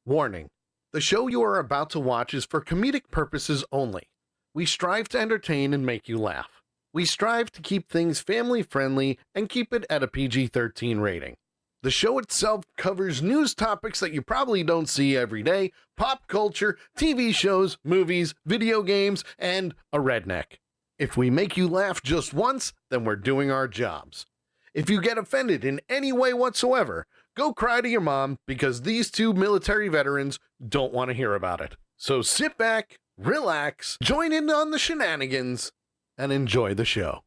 Warning: the show you are about to watch is for comedic purposes only. We strive to entertain and make you laugh. We strive to keep things family friendly and keep it at a PG-13 rating. The show itself covers news topics that you probably don't see every day, pop culture, TV shows, movies, video games, and a redneck. If we make you laugh just once, then we're doing our jobs. If you get offended in any way whatsoever, go cry to your mom because these two military veterans don't want to hear about it. So sit back, relax, join in on the shenanigans, and enjoy the show.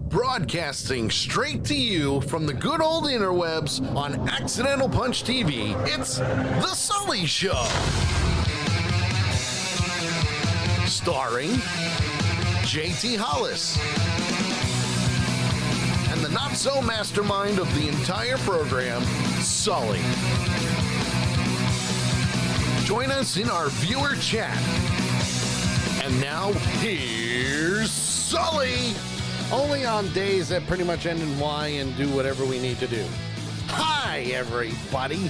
Broadcasting straight to you from the good old interwebs on Accidental Punch TV, it's The Sully Show. Starring JT Hollis and the not-so-mastermind of the entire program, Sully. Join us in our viewer chat. And now, here's Sully. Only on days that pretty much end in Y and do whatever we need to do. Hi, everybody.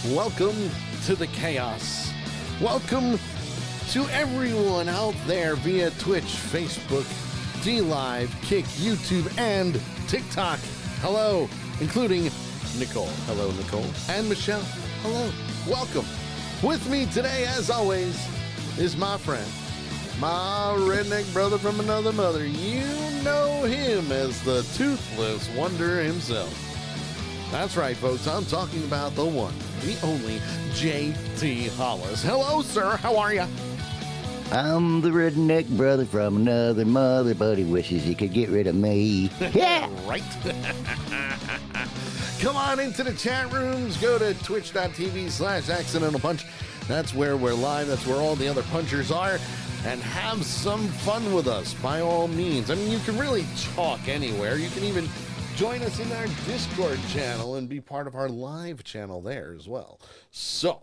Welcome to the chaos. Welcome to everyone out there via Twitch, Facebook, DLive, Kick, YouTube, and TikTok. Hello, including Nicole. Hello, Nicole. And Michelle. Hello. Welcome. With me today, as always, is my friend, my redneck brother from another mother. You know him as the Toothless Wonder himself. That's right, folks. I'm talking about the one, the only JT Hollis. Hello, sir. How are you? I'm the redneck brother from another mother, but he wishes he could get rid of me. Yeah! Right. Come on into the chat rooms. Go to twitch.tv/accidental punch. That's where we're live. That's where all the other punchers are. And have some fun with us, by all means. I mean, you can really talk anywhere. You can even join us in our Discord channel and be part of our live channel there as well. So,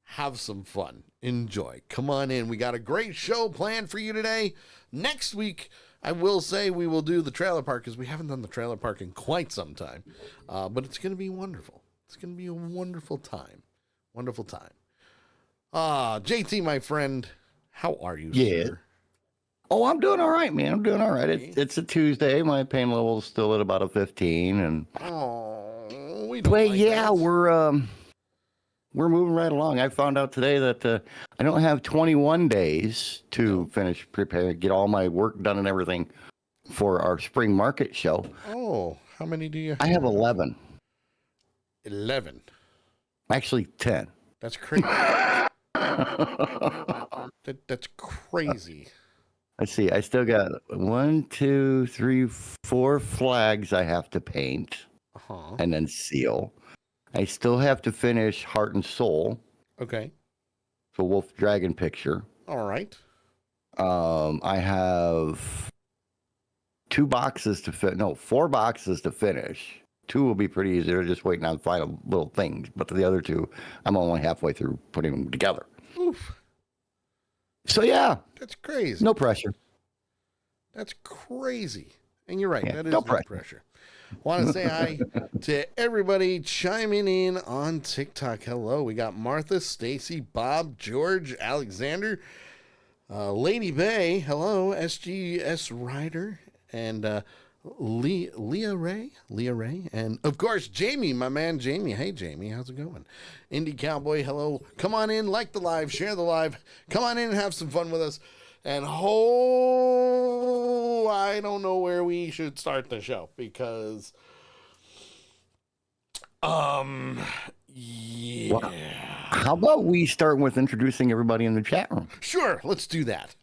have some fun. Enjoy. Come on in. We got a great show planned for you today. Next week, I will say we will do the trailer park because we haven't done the trailer park in quite some time. But it's going to be wonderful. It's going to be a wonderful time. Wonderful time. JT, my friend, how are you, sir? Oh, I'm doing all right, man. I'm doing all right. It's a Tuesday. My pain level is still at about a 15, and we don't like that. We're moving right along. I found out today that I don't have 21 days to finish preparing, get all my work done and everything for our spring market show. Oh, how many do you have? I have 11. 11. Actually, 10. That's crazy. That's crazy. Let's see. I still got 1, 2, 3, 4 flags I have to paint and then seal. I still have to finish Heart and Soul. Okay. So Wolf Dragon picture. All right. I have 4 boxes to finish. 2 will be pretty easy. They're just waiting on final little things. But the other 2, I'm only halfway through putting them together. Oof. So, yeah. That's crazy. No pressure. That's crazy. And you're right. Yeah, that is no pressure. Want to say hi to everybody chiming in on TikTok. Hello. We got Martha, Stacy, Bob, George, Alexander, Lady Bay. Hello. SGS Ryder. And Leah Ray, and of course Jamie, my man Jamie. Hey Jamie, how's it going? Indie Cowboy, hello. Come on in, like the live, share the live. Come on in and have some fun with us. And I don't know where we should start the show because, yeah. Well, how about we start with introducing everybody in the chat room? Sure, let's do that.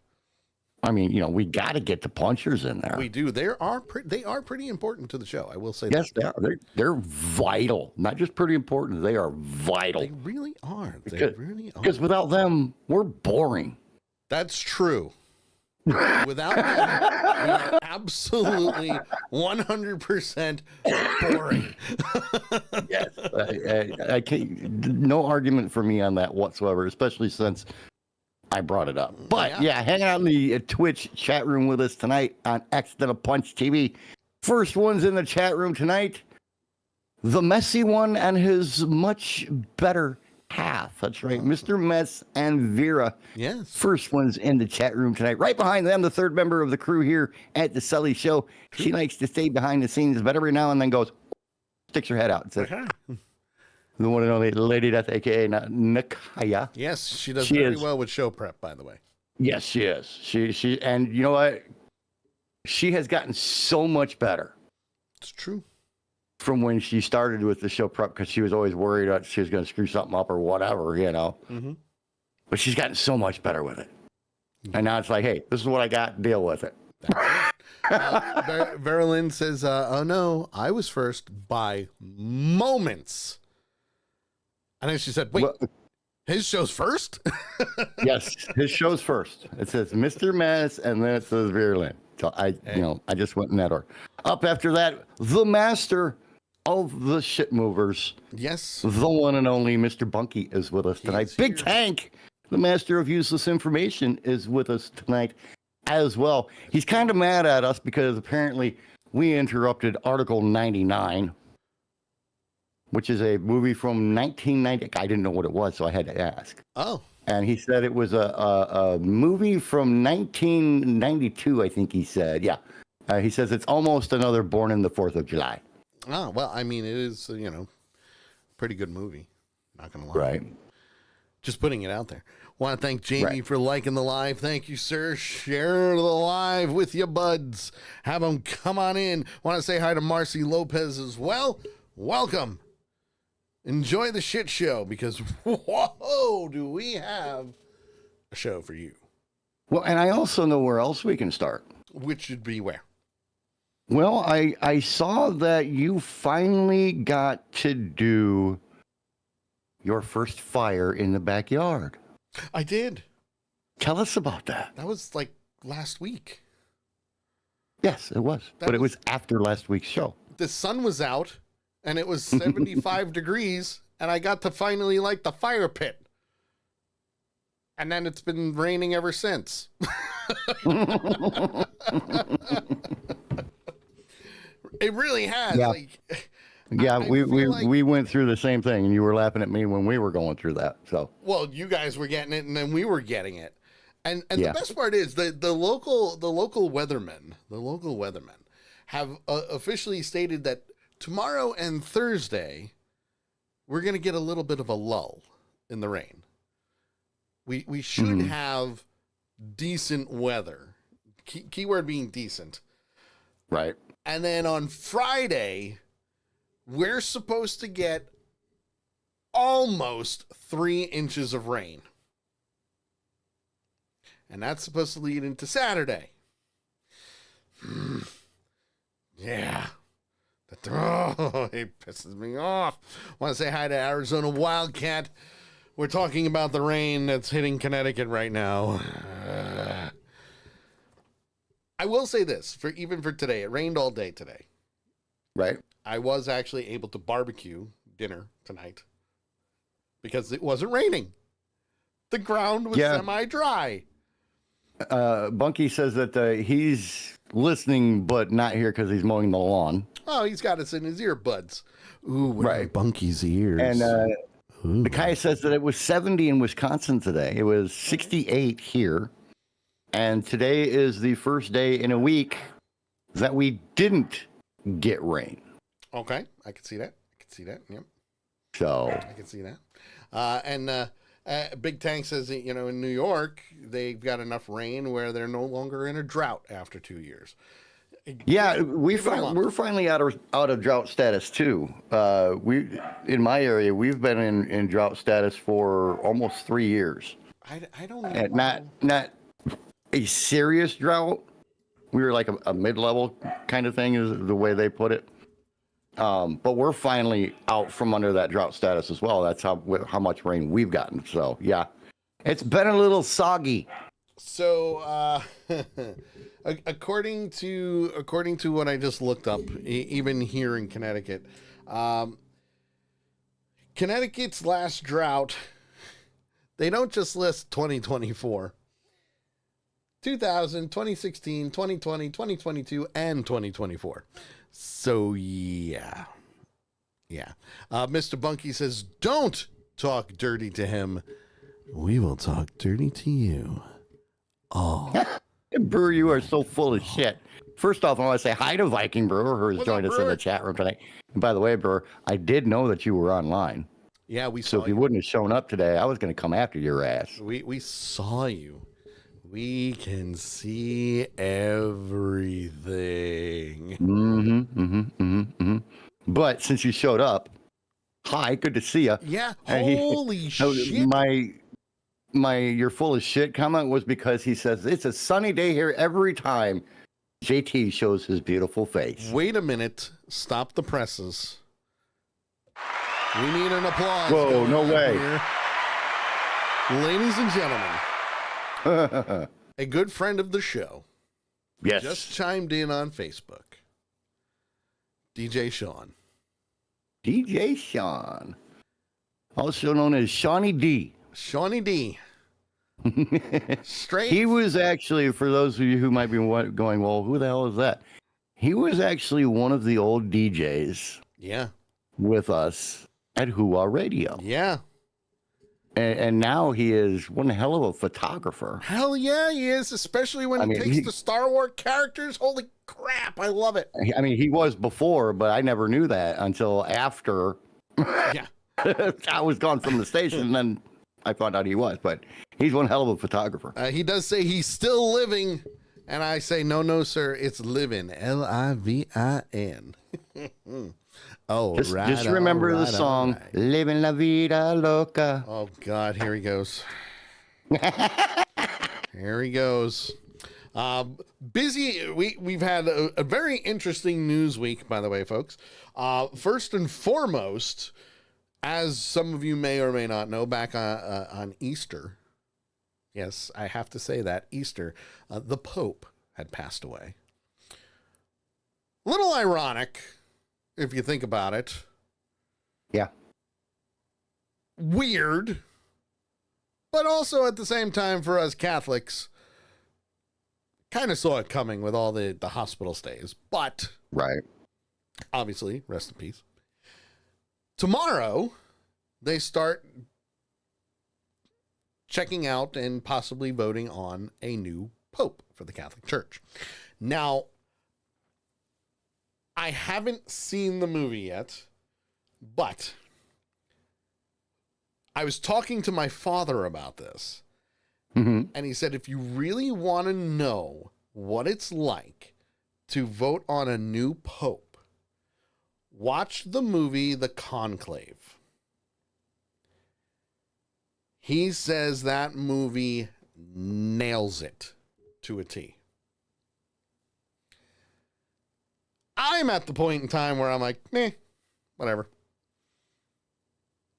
I mean, we got to get the punchers in there. We do. They are pretty important to the show. I will say Yes, that. they are. They're vital. Not just pretty important. They are vital. They really are. Because without them, we're boring. That's true. Without them, we are absolutely 100% boring. Yes, I can't. No argument for me on that whatsoever, especially since I brought it up. But yeah, hanging out in the Twitch chat room with us tonight on Accidental Punch TV. First one's in the chat room tonight. The messy one and his much better half. That's right. Mr. Mess and Vera. Yes. First one's in the chat room tonight. Right behind them, the third member of the crew here at the Sully Show. She likes to stay behind the scenes, but every now and then goes, sticks her head out and says, the one and only lady that's AKA Nakaya. Yes, she does very well with show prep, by the way. Yes, she is. She and you know what? She has gotten so much better. It's true. From when she started with the show prep, because she was always worried that she was going to screw something up or whatever, Mm-hmm. But she's gotten so much better with it. And now it's like, hey, this is what I got. Deal with it. Vera Lynn says, oh no, I was first by moments. And then she said, wait, his show's first? Yes, his show's first. It says Mr. Mess, and then it says Vera Lynn. So I just went in that order. Up after that, the master of the shit movers. Yes. The one and only Mr. Bunky is with us tonight. Big Tank, the master of useless information, is with us tonight as well. He's kind of mad at us because apparently we interrupted Article 99, which is a movie from 1990. I didn't know what it was, so I had to ask. Oh. And he said it was a movie from 1992, I think he said. Yeah. He says it's almost another Born in the 4th of July. Oh, well, I mean, it is, pretty good movie. Not going to lie. Right. Just putting it out there. Want to thank Jamie for liking the live. Thank you, sir. Share the live with your buds. Have them come on in. Want to say hi to Marcy Lopez as well. Welcome. Enjoy the shit show because, whoa, do we have a show for you. Well, and I also know where else we can start. Which should be where? Well, I saw that you finally got to do your first fire in the backyard. I did. Tell us about that. That was like last week. Yes, it was. But it was after last week's show. The sun was out and it was 75 degrees and I got to finally light the fire pit. And then it's been raining ever since. It really has. Yeah. I we went through the same thing, and you were laughing at me when we were going through that. So, well, you guys were getting it, and then we were getting it, and the best part is the local weathermen have officially stated that tomorrow and Thursday we're going to get a little bit of a lull in the rain. We should have decent weather. Keyword being decent. Right. And then on Friday, we're supposed to get almost 3 inches of rain. And that's supposed to lead into Saturday. Yeah. It pisses me off. Want to say hi to Arizona Wildcat. We're talking about the rain that's hitting Connecticut right now. I will say this, for today, it rained all day today. Right. I was actually able to barbecue dinner tonight because it wasn't raining. The ground was semi-dry. Bunky says that he's listening but not here because he's mowing the lawn. Oh, he's got us in his earbuds. Ooh, right. Bunky's ears. And the guy says that it was 70 in Wisconsin today. It was 68 here. And today is the first day in a week that we didn't get rain. Okay, I can see that. Yep. So I can see that. And Big Tank says that, in New York, they've got enough rain where they're no longer in a drought after 2 years. Yeah, we're finally out of drought status too. In my area, we've been in drought status for almost 3 years. I don't know. And not a serious drought. We were like a mid-level kind of thing, is the way they put it. But we're finally out from under that drought status as well. That's how much rain we've gotten. So yeah, it's been a little soggy. So, according to what I just looked up, even here in Connecticut, Connecticut's last drought, they don't just list 2024. 2000, 2016, 2020, 2022, and 2024. So, yeah. Mr. Bunky says, don't talk dirty to him. We will talk dirty to you. Oh. Brewer, you are so full of shit. First off, I want to say hi to Viking Brewer, who has joined us in the chat room tonight. And by the way, Brewer, I did know that you were online. Yeah, we saw you. So if you wouldn't have shown up today, I was going to come after your ass. We saw you. We can see everything. But since you showed up, hi, good to see you. Yeah, holy shit. My "you're full of shit" comment was because he says it's a sunny day here every time JT shows his beautiful face. Wait a minute. Stop the presses. We need an applause. Whoa, no way. Here. Ladies and gentlemen, a good friend of the show. Yes. Just chimed in on Facebook. DJ Sean. DJ Sean. Also known as Shawnee D. Shawnee D. Straight. He was actually, for those of you who might be going, well, who the hell is that? He was actually one of the old DJs. Yeah. With us at Hoo-Ah Radio. Yeah. And now he is one hell of a photographer. Hell yeah, he is, especially when he takes the Star Wars characters. Holy crap, I love it. I mean, he was before, but I never knew that until after I was gone from the station, and then I found out he was. But he's one hell of a photographer. He does say he's still living, and I say, no, sir, it's living. Livin. Oh, just remember the song, Living La Vida Loca. Oh, God, here he goes. Here he goes. Busy. We've had a very interesting news week, by the way, folks. First and foremost, as some of you may or may not know, back on Easter, yes, I have to say that, Easter, the Pope had passed away. Little ironic, if you think about it. Yeah. Weird. But also at the same time, for us Catholics, kind of saw it coming with all the hospital stays. But, right. Obviously, rest in peace. Tomorrow, they start checking out and possibly voting on a new pope for the Catholic Church. Now, I haven't seen the movie yet, but I was talking to my father about this, and he said, if you really want to know what it's like to vote on a new pope, watch the movie The Conclave. He says that movie nails it to a T. I'm at the point in time where I'm like, whatever.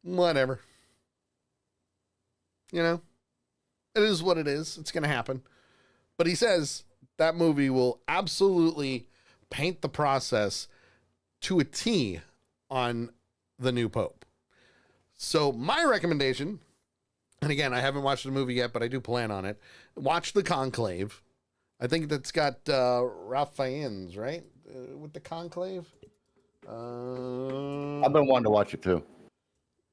Whatever. You know, it is what it is. It's going to happen. But he says that movie will absolutely paint the process to a T on the new pope. So my recommendation, and again, I haven't watched the movie yet, but I do plan on it. Watch The Conclave. I think that's got Ralph Fiennes, right? With The Conclave. I've been wanting to watch it too.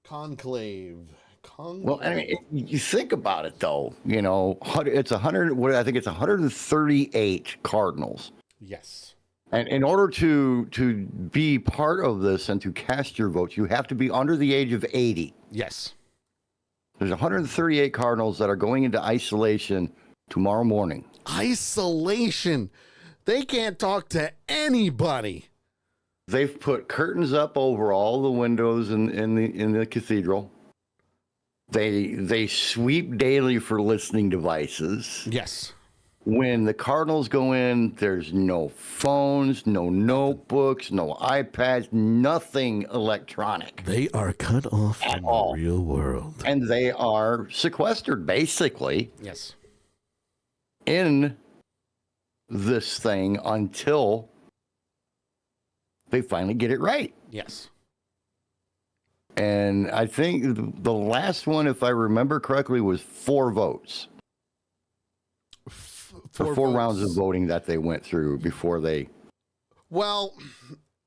Conclave. Well, I mean, you think about it though. You know, it's 100. What I think it's 138 cardinals. Yes. And in order to be part of this and to cast your vote, you have to be under the age of 80. Yes. There's 138 cardinals that are going into isolation tomorrow morning. Isolation. They can't talk to anybody. They've put curtains up over all the windows in the cathedral. They sweep daily for listening devices. Yes. When the Cardinals go in, there's no phones, no notebooks, no iPads, nothing electronic. They are cut off from the real world. And they are sequestered, basically. Yes. In this thing until they finally get it right. Yes. And I think the last one, if I remember correctly, was 4 votes. Four rounds of voting that they went through before they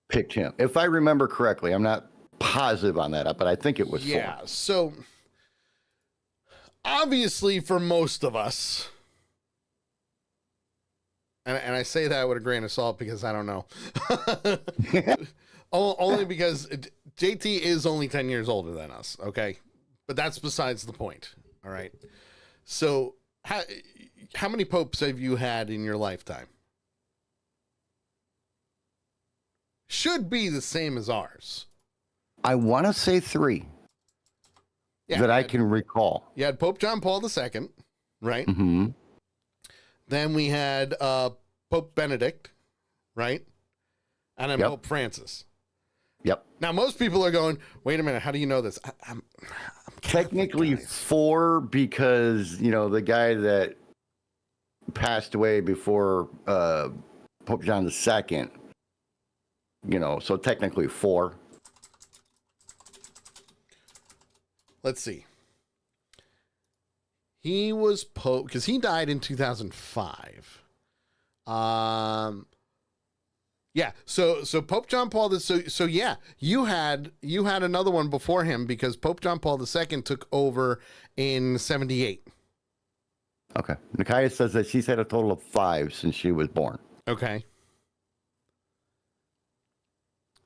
picked him. If I remember correctly, I'm not positive on that, but I think it was 4. So obviously for most of us, and I say that with a grain of salt because I don't know. Only because JT is only 10 years older than us, okay? But that's besides the point, all right? So how many popes have you had in your lifetime? Should be the same as ours. I want to say 3 that I can recall. You had Pope John Paul II, right? Mm-hmm. Then we had Pope Benedict, right? And then Pope Francis. Yep. Now, most people are going, wait a minute, how do you know this? I'm technically 4 because, the guy that passed away before Pope John II, so technically 4. Let's see. He was Pope, because he died in 2005. Yeah, so Pope John Paul, so yeah, you had another one before him because Pope John Paul II took over in 78. Okay. Nikaya says that she's had a total of 5 since she was born. Okay.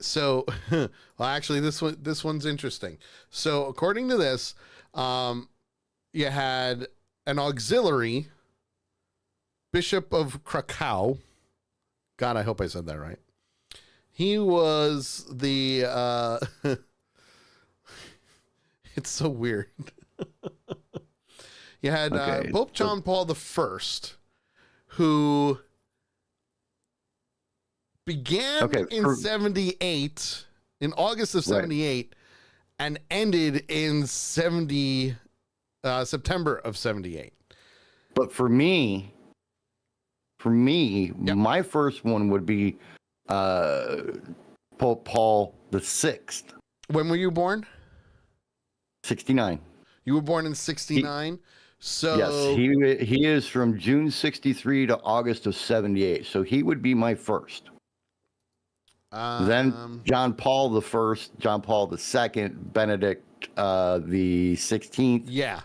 So, well, actually, this one's interesting. So, according to this, you had an auxiliary, Bishop of Krakow. God, I hope I said that right. He was the, it's so weird. You had Pope John Paul I, who began in 78, in August of 78, and ended in September of 78. But for me, my first one would be Pope Paul VI. When were you born? 69. You were born in 69. Yes, he is from June 63 to August of 78. So he would be my first. Then John Paul I, John Paul II, Benedict the 16th. Yeah.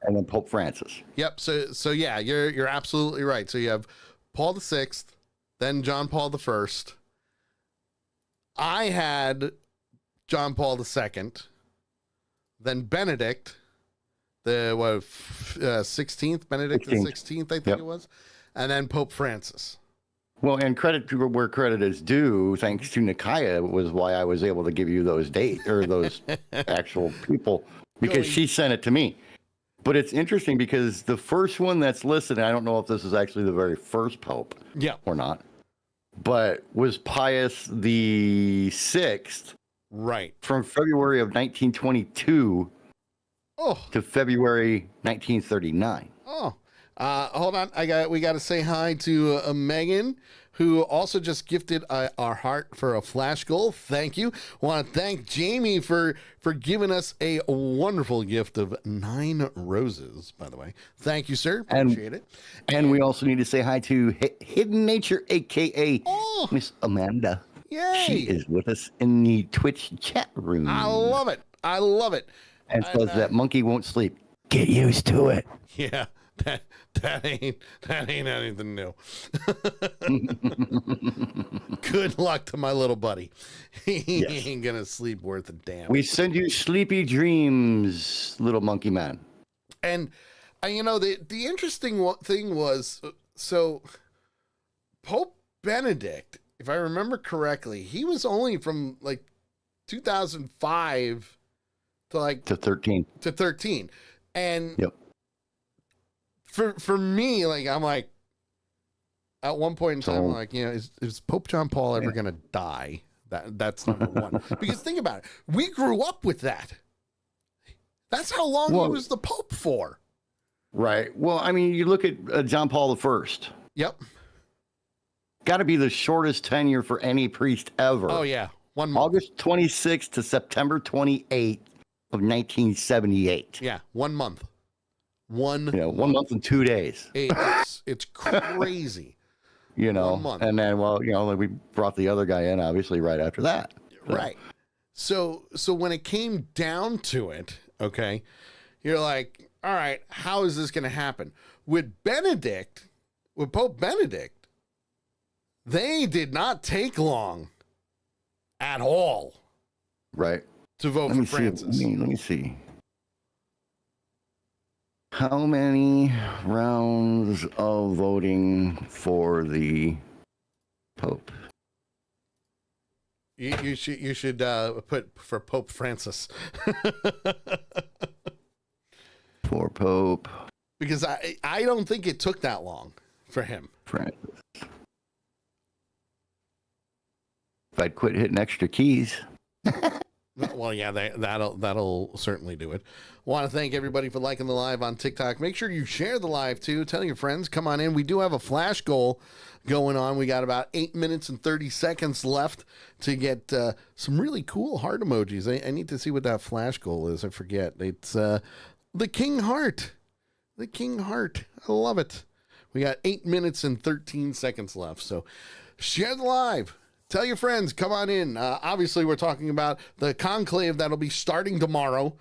And then Pope Francis. Yep. So yeah, you're absolutely right. So you have Paul VI, then John Paul I. I had John Paul II, then Benedict, the 16th, Benedict the 16th, I think it was, and then Pope Francis. Well, and credit to where credit is due, thanks to Nikaya, was why I was able to give you those dates or those actual people, because she sent it to me. But it's interesting because the first one that's listed, I don't know if this is actually the very first pope or not, but was Pius the Sixth, right, from February of 1922 to February 1939. Hold on, we got to say hi to Megan, who also just gifted our heart for a flash goal. Thank you. Want to thank Jamie for giving us a wonderful gift of 9 roses, by the way. Thank you, sir. Appreciate it. And we also need to say hi to Hidden Nature, a.k.a. Miss Amanda. Yay. She is with us in the Twitch chat room. I love it. And says that monkey won't sleep. Get used to it. Yeah. That ain't anything new. Good luck to my little buddy. He ain't gonna sleep worth a damn. We send you sleepy dreams, little monkey man. And the interesting thing was, so Pope Benedict, if I remember correctly, he was only from like 2005 to 13. And for me, like, I'm like, At one point in time, So- like, is Pope John Paul ever going to die? That's number one. Because think about it. We grew up with that. That's how long he was the Pope for. Right. Well, I mean, you look at John Paul I. Yep. Got to be the shortest tenure for any priest ever. Oh, yeah. 1 month. August 26th to September 28th of 1978. Yeah, 1 month. 1 month and 2 days. It's crazy. 1 month. And then, we brought the other guy in, obviously, right after that. So. Right. So when it came down to it, okay, you're like, all right, how is this going to happen? With Pope Benedict, they did not take long at all. Right. To vote for Francis. Let me see. How many rounds of voting for the Pope? You should put for Pope Francis. For Pope. Because I don't think it took that long for him. Francis. If I'd quit hitting extra keys. Well, yeah, that'll certainly do it. Want to thank everybody for liking the live on TikTok. Make sure you share the live too. Tell your friends. Come on in. We do have a flash goal going on. We got about 8 minutes and 30 seconds left to get some really cool heart emojis. I need to see what that flash goal is. I forget. It's the King Heart. The King Heart. I love it. We got 8 minutes and 13 seconds left. So share the live. Tell your friends, come on in. Obviously, we're talking about the conclave that'll be starting tomorrow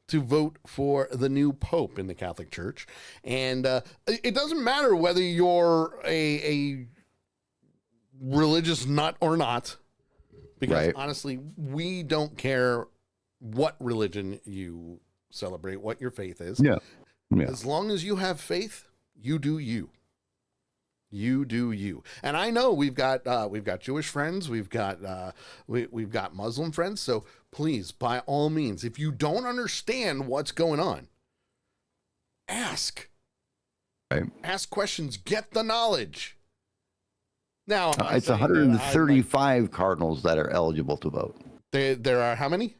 to vote for the new Pope in the Catholic Church. And it doesn't matter whether you're a religious nut or not, because honestly, we don't care what religion you celebrate, what your faith is. Yeah. As long as you have faith, you do you. You do you. And I know we've got Jewish friends, we've got Muslim friends. So please, by all means, if you don't understand what's going on, ask. Right. Ask questions. Get the knowledge. Now it's 135 cardinals that are eligible to vote. There are how many?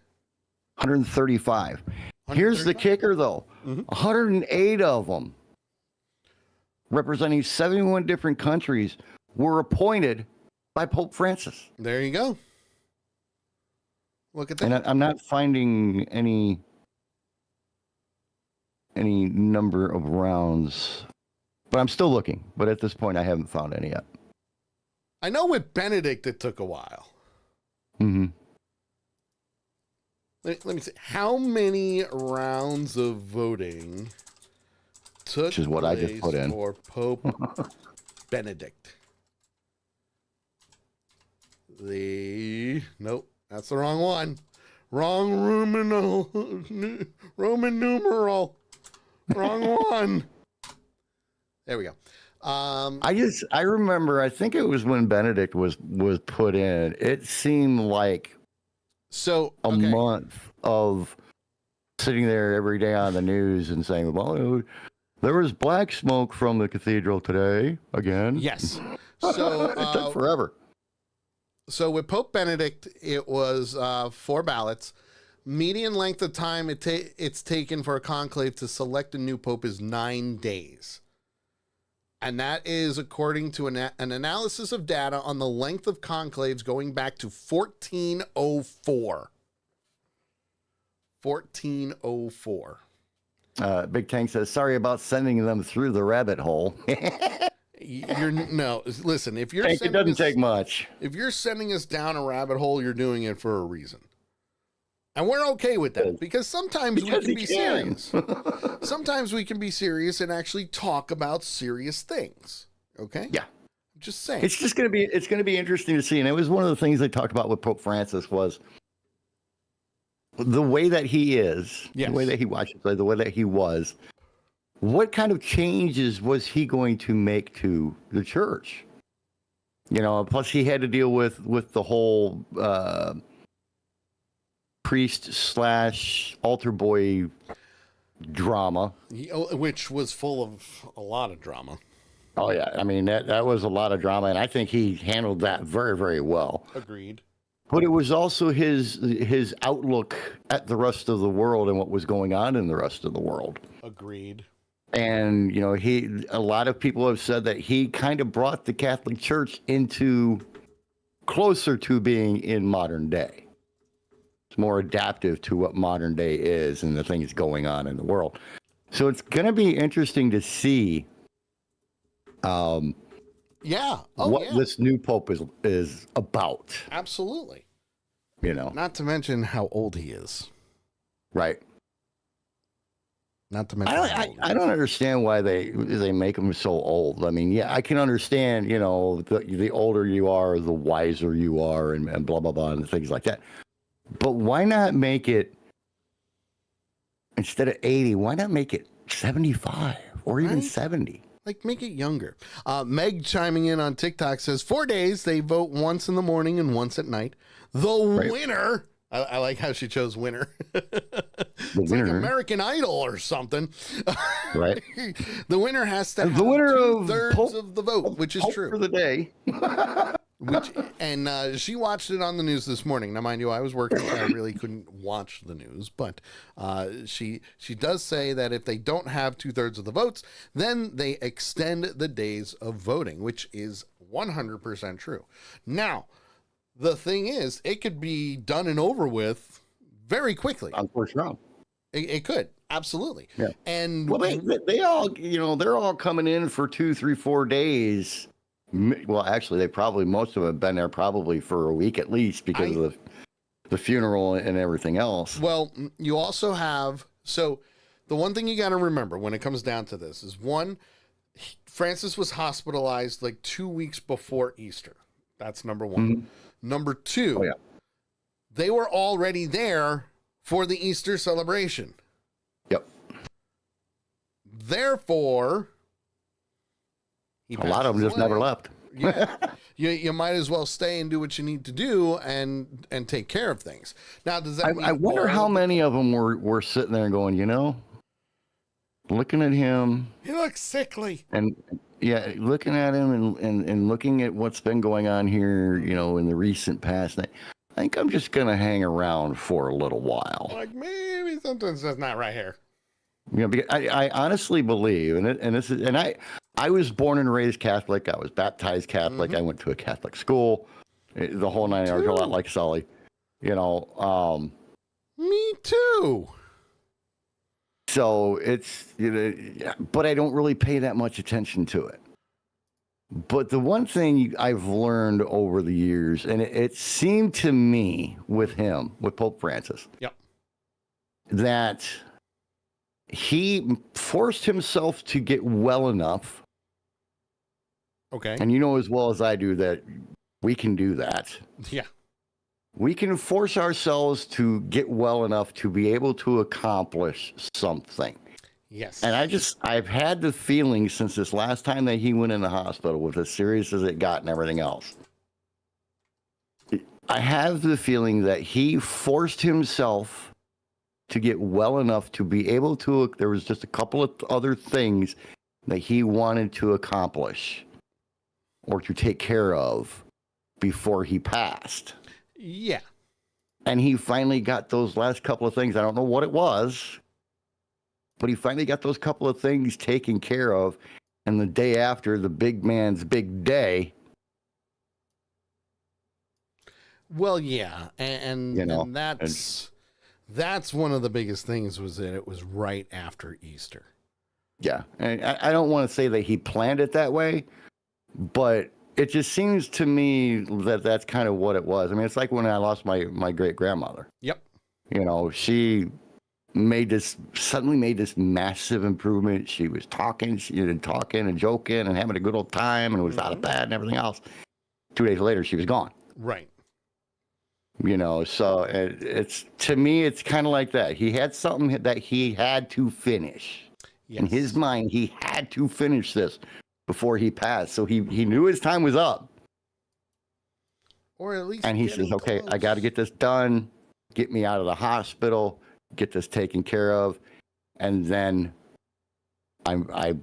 135. Here's the kicker, though. 108 of them, representing 71 different countries, were appointed by Pope Francis. There you go. Look at that. And I'm not finding any number of rounds, but I'm still looking. But at this point, I haven't found any yet. I know with Benedict, it took a while. Mm-hmm. Let me see. How many rounds of voting took Which is what I just put in for Pope Benedict? Nope, that's the wrong one. Wrong Roman numeral. Wrong one. There we go. I remember, I think it was when Benedict was put in, it seemed like a month of sitting there every day on the news and saying, well, there was black smoke from the cathedral today again. Yes. So it took forever. So with Pope Benedict, it was 4 ballots. Median length of time it's taken for a conclave to select a new pope is 9 days. And that is according to an analysis of data on the length of conclaves going back to 1404. 1404. Big Tank says, sorry about sending them through the rabbit hole. Listen, if you're it doesn't take much. If you're sending us down a rabbit hole, you're doing it for a reason. And we're okay with that because sometimes we can be serious. Sometimes we can be serious and actually talk about serious things. Okay? Yeah. I'm just saying. It's going to be interesting to see. And it was one of the things they talked about with Pope Francis was the way that he is, the way that he watches, the way that he was. What kind of changes was he going to make to the church? Plus he had to deal with the whole priest/altar boy drama, which was full of a lot of drama. Oh yeah, I mean that was a lot of drama, and I think he handled that very, very well. Agreed. But it was also his outlook at the rest of the world and what was going on in the rest of the world. Agreed. And a lot of people have said that he kind of brought the Catholic Church into closer to being in modern day. It's more adaptive to what modern day is and the things going on in the world. So it's going to be interesting to see what this new pope is about. Absolutely. Not to mention how old he is. Right. Not to mention I don't understand why they make him so old. I mean, yeah, I can understand, the older you are, the wiser you are, and blah, blah, blah, and things like that. But why not make it, instead of 80, why not make it 75 or even 70? Like, make it younger. Meg chiming in on TikTok says 4 days. They vote once in the morning and once at night. The winner. I like how she chose winner. It's like American Idol or something. Right. The winner has to have the winner two-thirds of the vote, which is true. For the day. She watched it on the news this morning. Now, mind you, I was working, so I really couldn't watch the news. But she does say that if they don't have 2/3 of the votes, then they extend the days of voting, which is 100% true. Now, the thing is, it could be done and over with very quickly. On first round. It could. Absolutely. Yeah. And well, they all, they're all coming in for 2, 3, 4 days. Well, actually, most of them have been there probably for a week at least because of the funeral and everything else. Well, you also have, so the one thing you got to remember when it comes down to this is Francis was hospitalized like 2 weeks before Easter. That's number one. Mm-hmm. Number two, they were already there for the Easter celebration. Yep. Therefore, a lot of them just never left. Yeah, you might as well stay and do what you need to do and take care of things. Now, does that? I wonder how many of them were sitting there going, looking at him. He looks sickly. And yeah, looking at him and looking at what's been going on here, in the recent past. I think I'm just gonna hang around for a little while. Like maybe something's just not right here. Because I honestly believe, I was born and raised Catholic. I was baptized Catholic. I went to a Catholic school. The whole 9 yards, a lot like Sully. Me too. So it's, but I don't really pay that much attention to it. But the one thing I've learned over the years, and it seemed to me with Pope Francis, that he forced himself to get well enough. Okay. And as well as I do that we can do that. Yeah. We can force ourselves to get well enough to be able to accomplish something. Yes. And I've had the feeling since this last time that he went in the hospital, with as serious as it got and everything else, I have the feeling that he forced himself to get well enough to be able to, there was just a couple of other things that he wanted to accomplish or to take care of before he passed. Yeah. And he finally got those last couple of things. I don't know what it was, but he finally got those couple of things taken care of. And the day after, the big man's big day. Well, yeah. And that's one of the biggest things, was that it was right after Easter. Yeah. And I don't want to say that he planned it that way, but it just seems to me that that's kind of what it was. I mean, it's like when I lost my great grandmother. Yep. She suddenly made this massive improvement. She was talking and joking and having a good old time and was out of bed and everything else. 2 days later, she was gone. Right. So it's, to me, it's kind of like that. He had something that he had to finish. Yes. In his mind, he had to finish this before he passed. So he knew his time was up. Or at least. And he says, okay, I got to get this done. Get me out of the hospital. Get this taken care of. And then I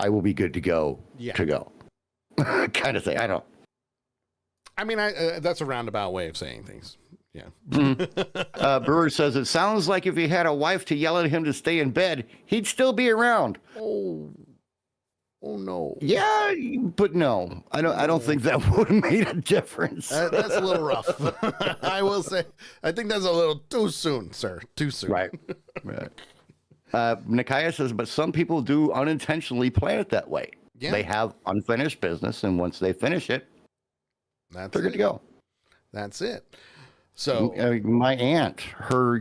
I will be good to go. Yeah. To go, kind of thing. I don't. I mean, that's a roundabout way of saying things. Yeah. Brewer says it sounds like if he had a wife to yell at him to stay in bed, he'd still be around. Oh no. Yeah, but no, I don't think that would have made a difference. That's a little rough. I will say, I think that's a little too soon, sir. Too soon. Right. Nikaya says, but some people do unintentionally plan it that way. Yeah. They have unfinished business, and once they finish it, they're good to go. That's it. So my aunt, her,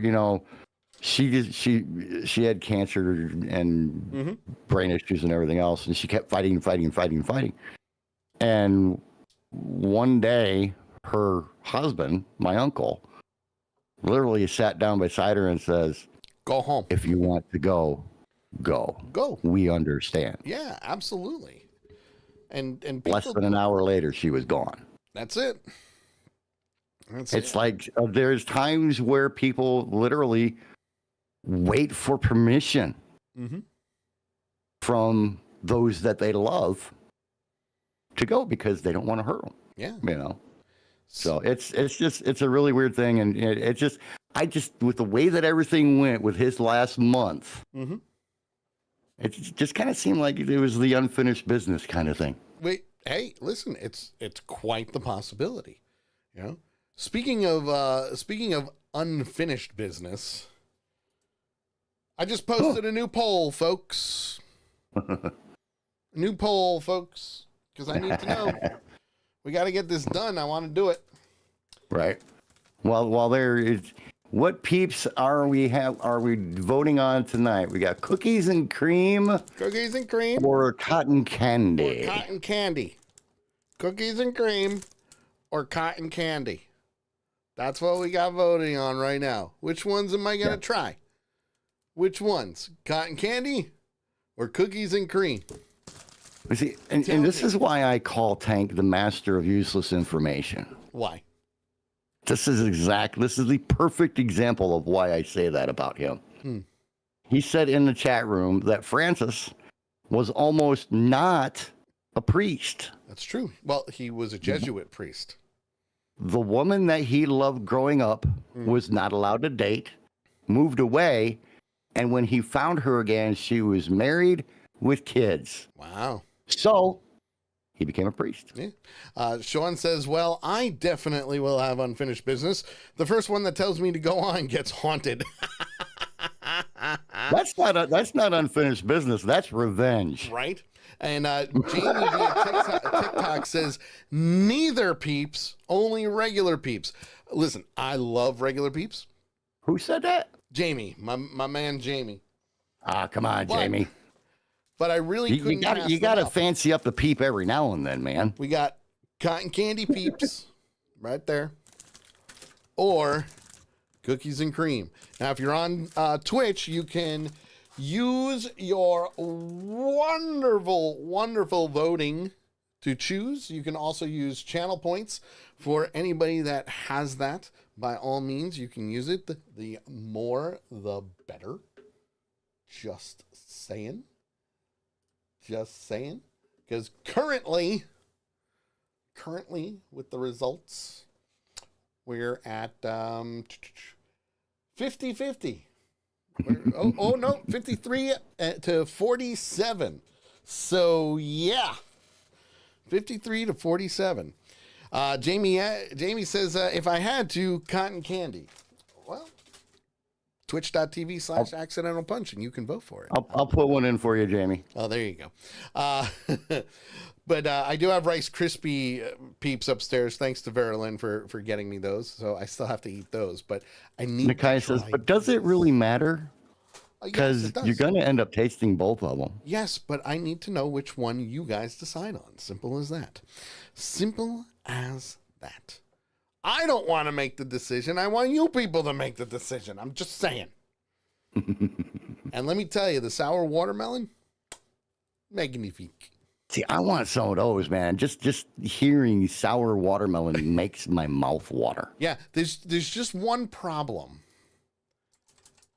she had cancer and brain issues and everything else, and she kept fighting. And one day, her husband, my uncle, literally sat down beside her and says, "Go home. If you want to go, go. Go. We understand." Yeah, absolutely. And less than an hour later, she was gone. That's it. It's like there's times where people literally wait for permission from those that they love to go because they don't want to hurt them. Yeah. So it's a really weird thing, and I just with the way that everything went with his last month, it just kind of seemed like it was the unfinished business kind of thing. Wait, hey, listen, it's quite the possibility. Speaking of unfinished business, I just posted a new poll, folks. New poll, folks, because I need to know. We got to get this done. I want to do it. Right. Well, while there is, what peeps are we voting on tonight? We got cookies and cream. Cookies and cream. Or cotton candy. Or cotton candy. Cookies and cream or cotton candy. That's what we got voting on right now. Which ones am I going to try? Which ones? Cotton candy or cookies and cream? See, and this is why I call Tank the master of useless information. Why? This is the perfect example of why I say that about him. He said in the chat room that Francis was almost not a priest. That's true. Well, he was a Jesuit priest. The woman that he loved growing up was not allowed to date, moved away, and when he found her again, she was married with kids. Wow. So he became a priest. Yeah. Sean says, well, I definitely will have unfinished business. The first one that tells me to go on gets haunted. That's not unfinished business. That's revenge. Right? And Jamie via TikTok says, neither peeps, only regular peeps. Listen, I love regular peeps. Who said that? Jamie, my man Jamie. Ah, come on, Jamie. But I really couldn't. You got to fancy up the peep every now and then, man. We got cotton candy peeps right there, or cookies and cream. Now, if you're on Twitch, you can use your wonderful, wonderful voting to choose. You can also use channel points for anybody that has that. By all means, you can use it. The more, the better. Just saying. Just saying. Because currently, with the results, we're at 50-50. Oh, no, 53 to 47. So, yeah. 53 to 47. Jamie says, if I had to, cotton candy. Well, twitch.tv/accidental punch, and you can vote for it. I'll put one in for you, Jamie. Oh, there you go. But I do have Rice Krispie peeps upstairs, thanks to Verilyn for getting me those. So I still have to eat those, but I need Nakai says, but does it really matter? Because yes, you're going to end up tasting both of them. Yes, but I need to know which one you guys decide on. Simple as that. Simple as that. I don't want to make the decision. I want you people to make the decision. I'm just saying. And let me tell you, the sour watermelon, magnifique. See, I want some of those, man. Just hearing sour watermelon makes my mouth water. Yeah, there's just one problem.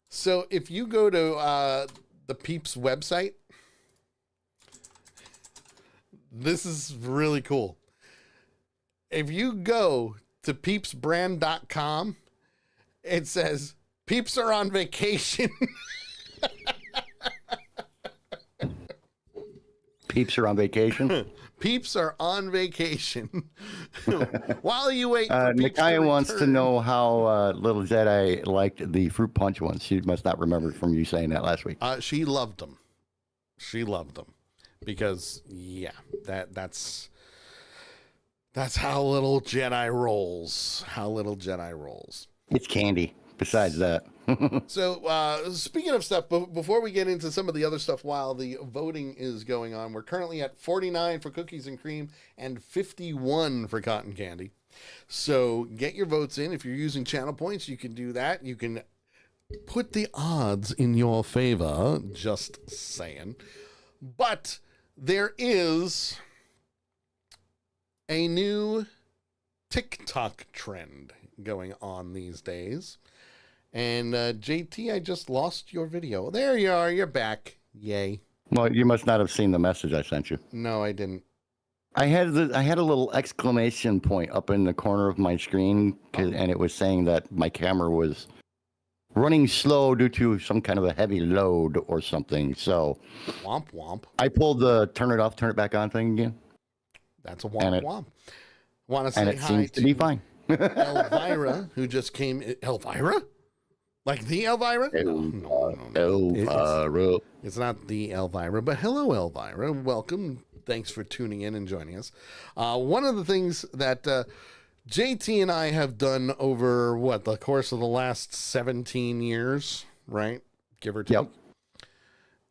So if you go to the Peeps website, This is really cool. If you go to peepsbrand.com, it says peeps are on vacation. Peeps are on vacation. Peeps are on vacation. While you wait for Peeps Nakia to wants to return. know how little Jedi liked the fruit punch ones. She must not remember from you saying that last week. She loved them. She loved them because that's how little Jedi rolls. How little Jedi rolls. It's candy. Besides that. So, speaking of stuff, before we get into some of the other stuff while the voting is going on, we're currently at 49 for cookies and cream and 51 for cotton candy. So get your votes in. If you're using channel points, you can do that. You can put the odds in your favor, just saying. But there is a new TikTok trend going on these days. And JT, I just lost your video. There you are. You're back. Yay. Well, you must not have seen the message I sent you. No, I didn't. I had a little exclamation point up in the corner of my screen, and it was saying that my camera was running slow due to some kind of a heavy load or something. So Womp womp. I pulled the turn it off, turn it back on thing again. That's a womp womp. Want to say And it hi seems to be fine. Elvira, who just came. Elvira? Like the Elvira? Elvira. It's not the Elvira, but hello, Elvira. Welcome. Thanks for tuning in and joining us. One of the things that JT and I have done over, the course of the last 17 years, right? Give or take. Yep.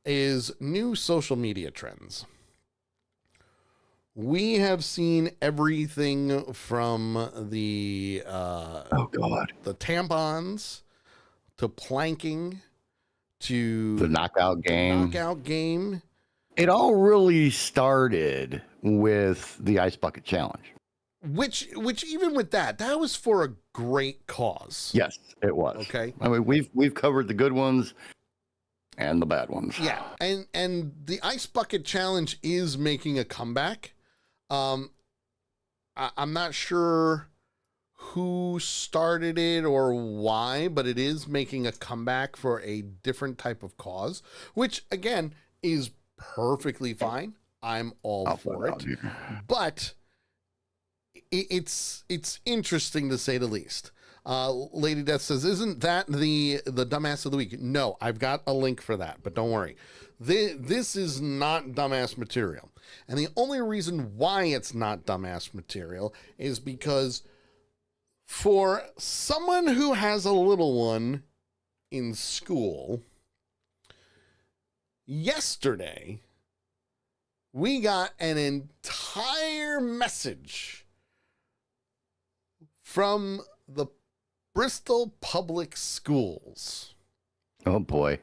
Is new social media trends. We have seen everything from the the tampons to planking to The knockout game. It all really started with the Ice Bucket Challenge. Which even with that was for a great cause. Yes, it was. Okay. I mean, we've covered the good ones and the bad ones. Yeah, and the Ice Bucket Challenge is making a comeback. I'm not sure who started it or why, but it is making a comeback for a different type of cause, which again is perfectly fine. I'm all for it. But it's interesting to say the least. Lady Death says, isn't that the dumbass of the week? No, I've got a link for that, but don't worry. This is not dumbass material. And the only reason why it's not dumbass material is because for someone who has a little one in school, yesterday, we got an entire message from the Bristol Public Schools. Oh boy.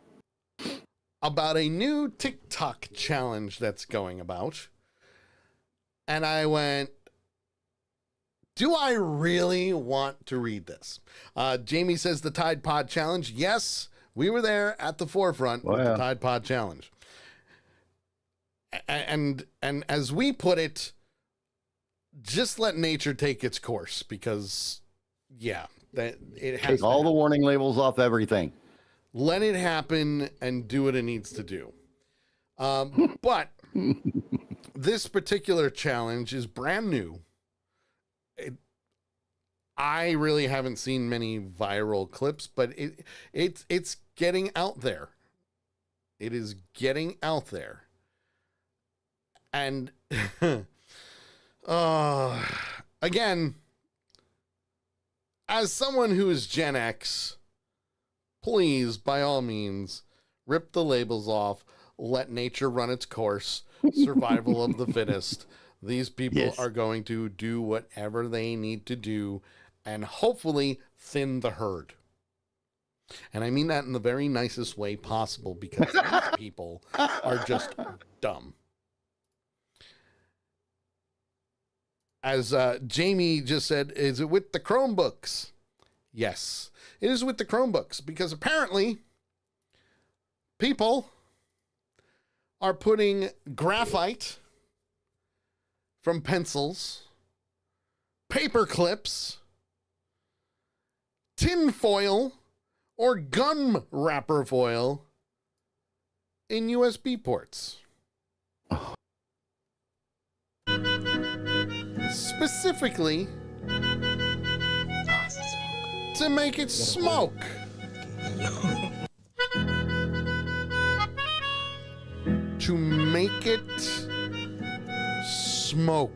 About a new TikTok challenge that's going about. And I went, do I really want to read this? Jamie says the Tide Pod Challenge. Yes, we were there at the forefront with the Tide Pod Challenge. And as we put it, just let nature take its course because, that it has Take all the warning labels off everything. Let it happen and do what it needs to do. But this particular challenge is brand new. I really haven't seen many viral clips, but it's getting out there. It is getting out there. And again, as someone who is Gen X, please, by all means, rip the labels off, let nature run its course, survival of the fittest. These people are going to do whatever they need to do and hopefully thin the herd. And I mean that in the very nicest way possible because these people are just dumb. As Jamie just said, is it with the Chromebooks? Yes, it is with the Chromebooks because apparently people are putting graphite from pencils, paper clips, tin foil, or gum wrapper foil in USB ports. Specifically, to make it smoke. To make it smoke.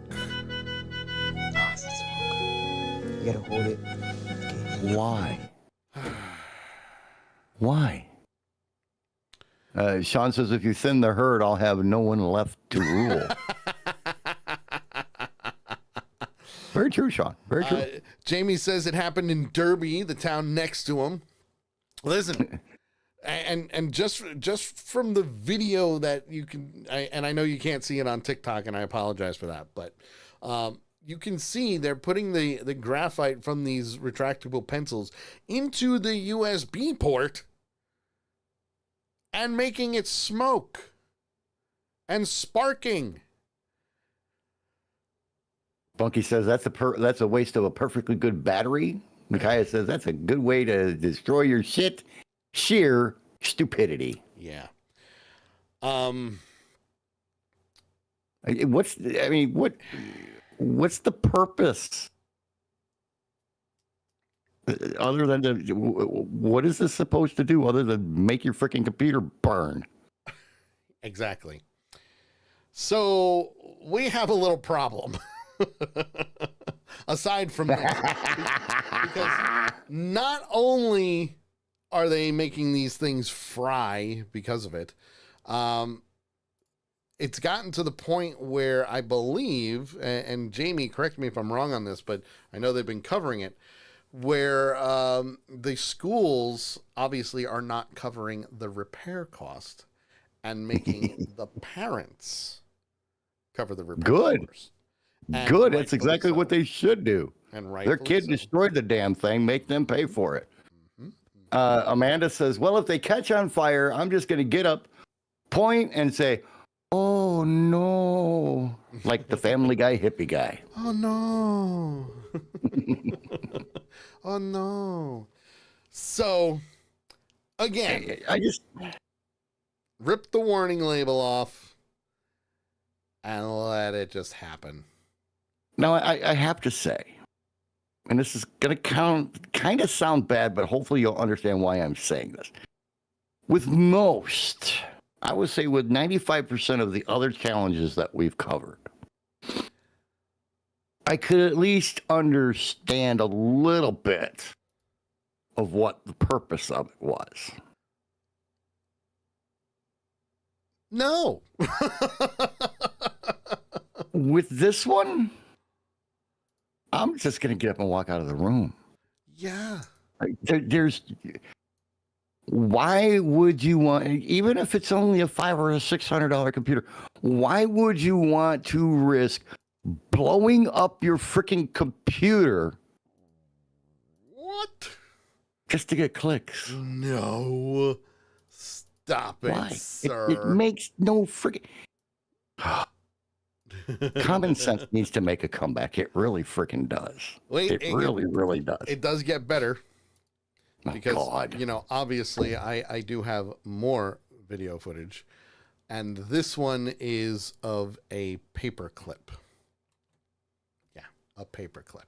You gotta hold it. Why? Why? Sean says, if you thin the herd, I'll have no one left to rule. Very true, Sean. Very true. Jamie says it happened in Derby, the town next to him. Listen, and just from the video that you can, and I know you can't see it on TikTok, and I apologize for that, but you can see they're putting the graphite from these retractable pencils into the USB port and making it smoke and sparking. Bunky says that's a waste of a perfectly good battery. Micaiah says that's a good way to destroy your shit. Sheer stupidity. Yeah. What's the purpose? Other than what is this supposed to do other than make your freaking computer burn? Exactly. So we have a little problem. Aside from that, because not only are they making these things fry because of it, it's gotten to the point where I believe, and Jamie, correct me if I'm wrong on this, but I know they've been covering it, where the schools obviously are not covering the repair cost and making the parents cover the repair Good. costs. Good. That's exactly what they should do. And their kid destroyed the damn thing. Make them pay for it. Amanda says, well, if they catch on fire, I'm just going to get up, point, and say, oh, no. Like the Family Guy hippie guy. Oh, no. Oh, no. So, again, I just rip the warning label off and let it just happen. Now, I have to say, and this is going to kind of sound bad, but hopefully you'll understand why I'm saying this. With most, I would say with 95% of the other challenges that we've covered, I could at least understand a little bit of what the purpose of it was. No. With this one, I'm just going to get up and walk out of the room. Yeah. Why would you want, even if it's only a $500 or $600 computer, why would you want to risk blowing up your freaking computer? What? Just to get clicks? No. Stop it, Why? sir. It makes no freaking... Common sense needs to make a comeback. It really freaking does. It really does. It does get better. Because, God. Obviously I do have more video footage, and this one is of a paper clip. Yeah, a paper clip.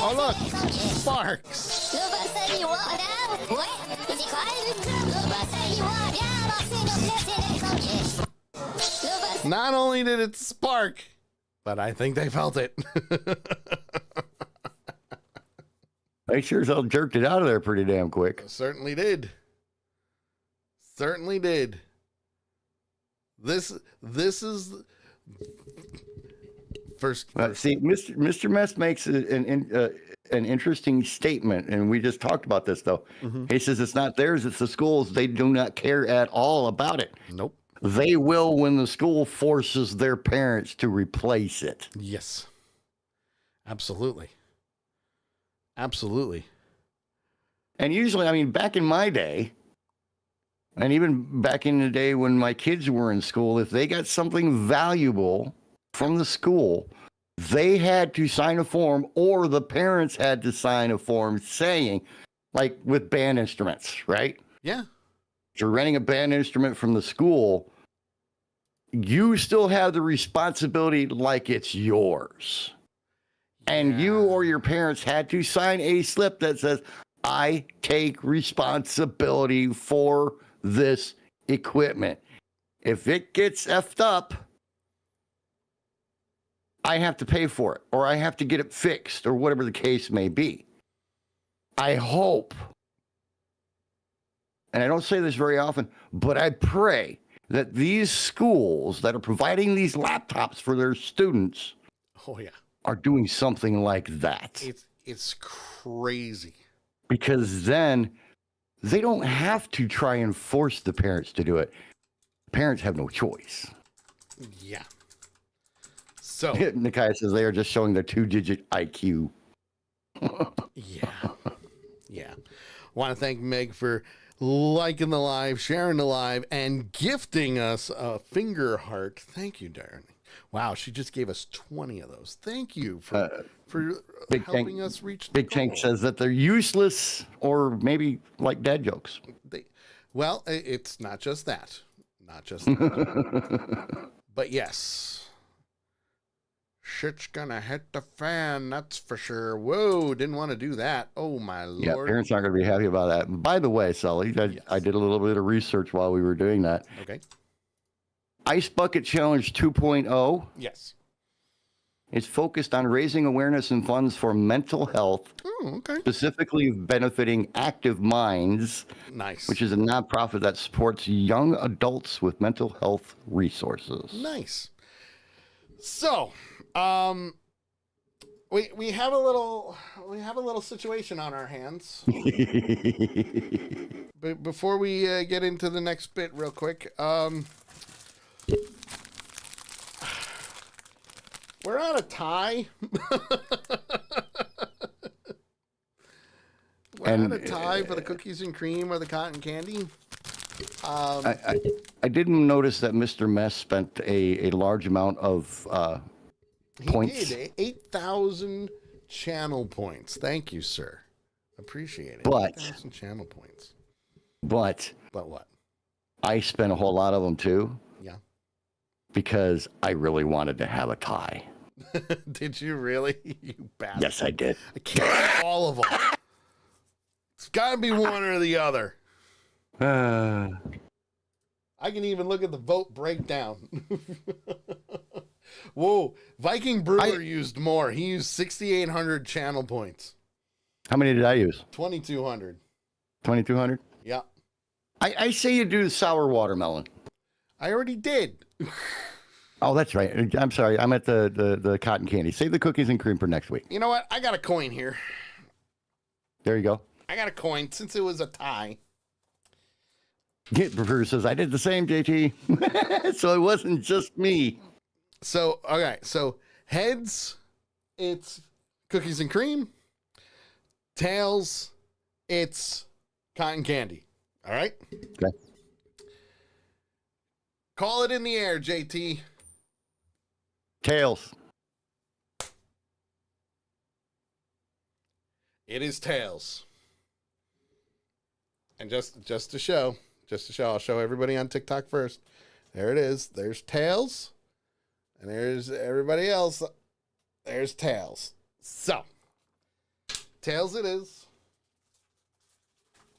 Oh, look, sparks. Not only did it spark, but I think they felt it. They sure as hell jerked it out of there pretty damn quick. Certainly did. Certainly did. This is first. See, Mr. Mess makes an interesting statement, and we just talked about this though. Mm-hmm. He says it's not theirs; it's the schools. They do not care at all about it. Nope. They will when the school forces their parents to replace it. Yes. Absolutely. Absolutely. And usually, I mean, back in my day, And even back in the day when my kids were in school, if they got something valuable from the school, they had to sign a form or the parents had to sign a form saying, like with band instruments, right? Yeah. If you're renting a band instrument from the school, you still have the responsibility like it's yours. And you or your parents had to sign a slip that says, I take responsibility for this equipment. If it gets effed up, I have to pay for it, or I have to get it fixed, or whatever the case may be. I hope, and I don't say this very often, but I pray that these schools that are providing these laptops for their students are doing something like that. It's crazy. Because then they don't have to try and force the parents to do it. Parents have no choice. Yeah. So Nikai says they are just showing their 2-digit IQ. Yeah. Want to thank Meg for liking the live, sharing the live, and gifting us a finger heart. Thank you, darling. Wow, she just gave us 20 of those. Thank you for helping us reach the Big Tank says that they're useless or maybe like dad jokes. Well, it's not just that. Not just that. But yes. Shit's gonna hit the fan, that's for sure. Whoa, didn't want to do that. Oh, my Lord. Yeah, parents aren't going to be happy about that. By the way, Sully, I did a little bit of research while we were doing that. Okay. Ice Bucket Challenge 2.0. Yes. It's focused on raising awareness and funds for mental health. Oh, okay. Specifically benefiting Active Minds. Nice. Which is a nonprofit that supports young adults with mental health resources. Nice. So, we have a little situation on our hands. But before we get into the next bit real quick, we're on a tie. We're on a tie for the cookies and cream or the cotton candy. I didn't notice that Mr. Mess spent a large amount of points. He did 8,000 channel points. Thank you, sir. Appreciate it. But 8,000 channel points. But what? I spent a whole lot of them too. Yeah. Because I really wanted to have a tie. Did you really? You bastard. Yes, I did. I can't have all of them. It's got to be one or the other. I can even look at the vote breakdown. Whoa, Viking Brewer used more. He used 6,800 channel points. How many did I use? 2,200. 2,200? Yeah. I say you do the sour watermelon. I already did. Oh, that's right. I'm sorry. I'm at the cotton candy. Save the cookies and cream for next week. You know what? I got a coin here. There you go. I got a coin since it was a tie. Brewer says, I did the same, JT. So it wasn't just me. So, okay. So, heads, it's cookies and cream. Tails, it's cotton candy. All right? Okay. Call it in the air, JT. Tails. It is tails. And just to show, I'll show everybody on TikTok first. There it is. There's tails. And there's everybody else. There's tails. So, tails it is.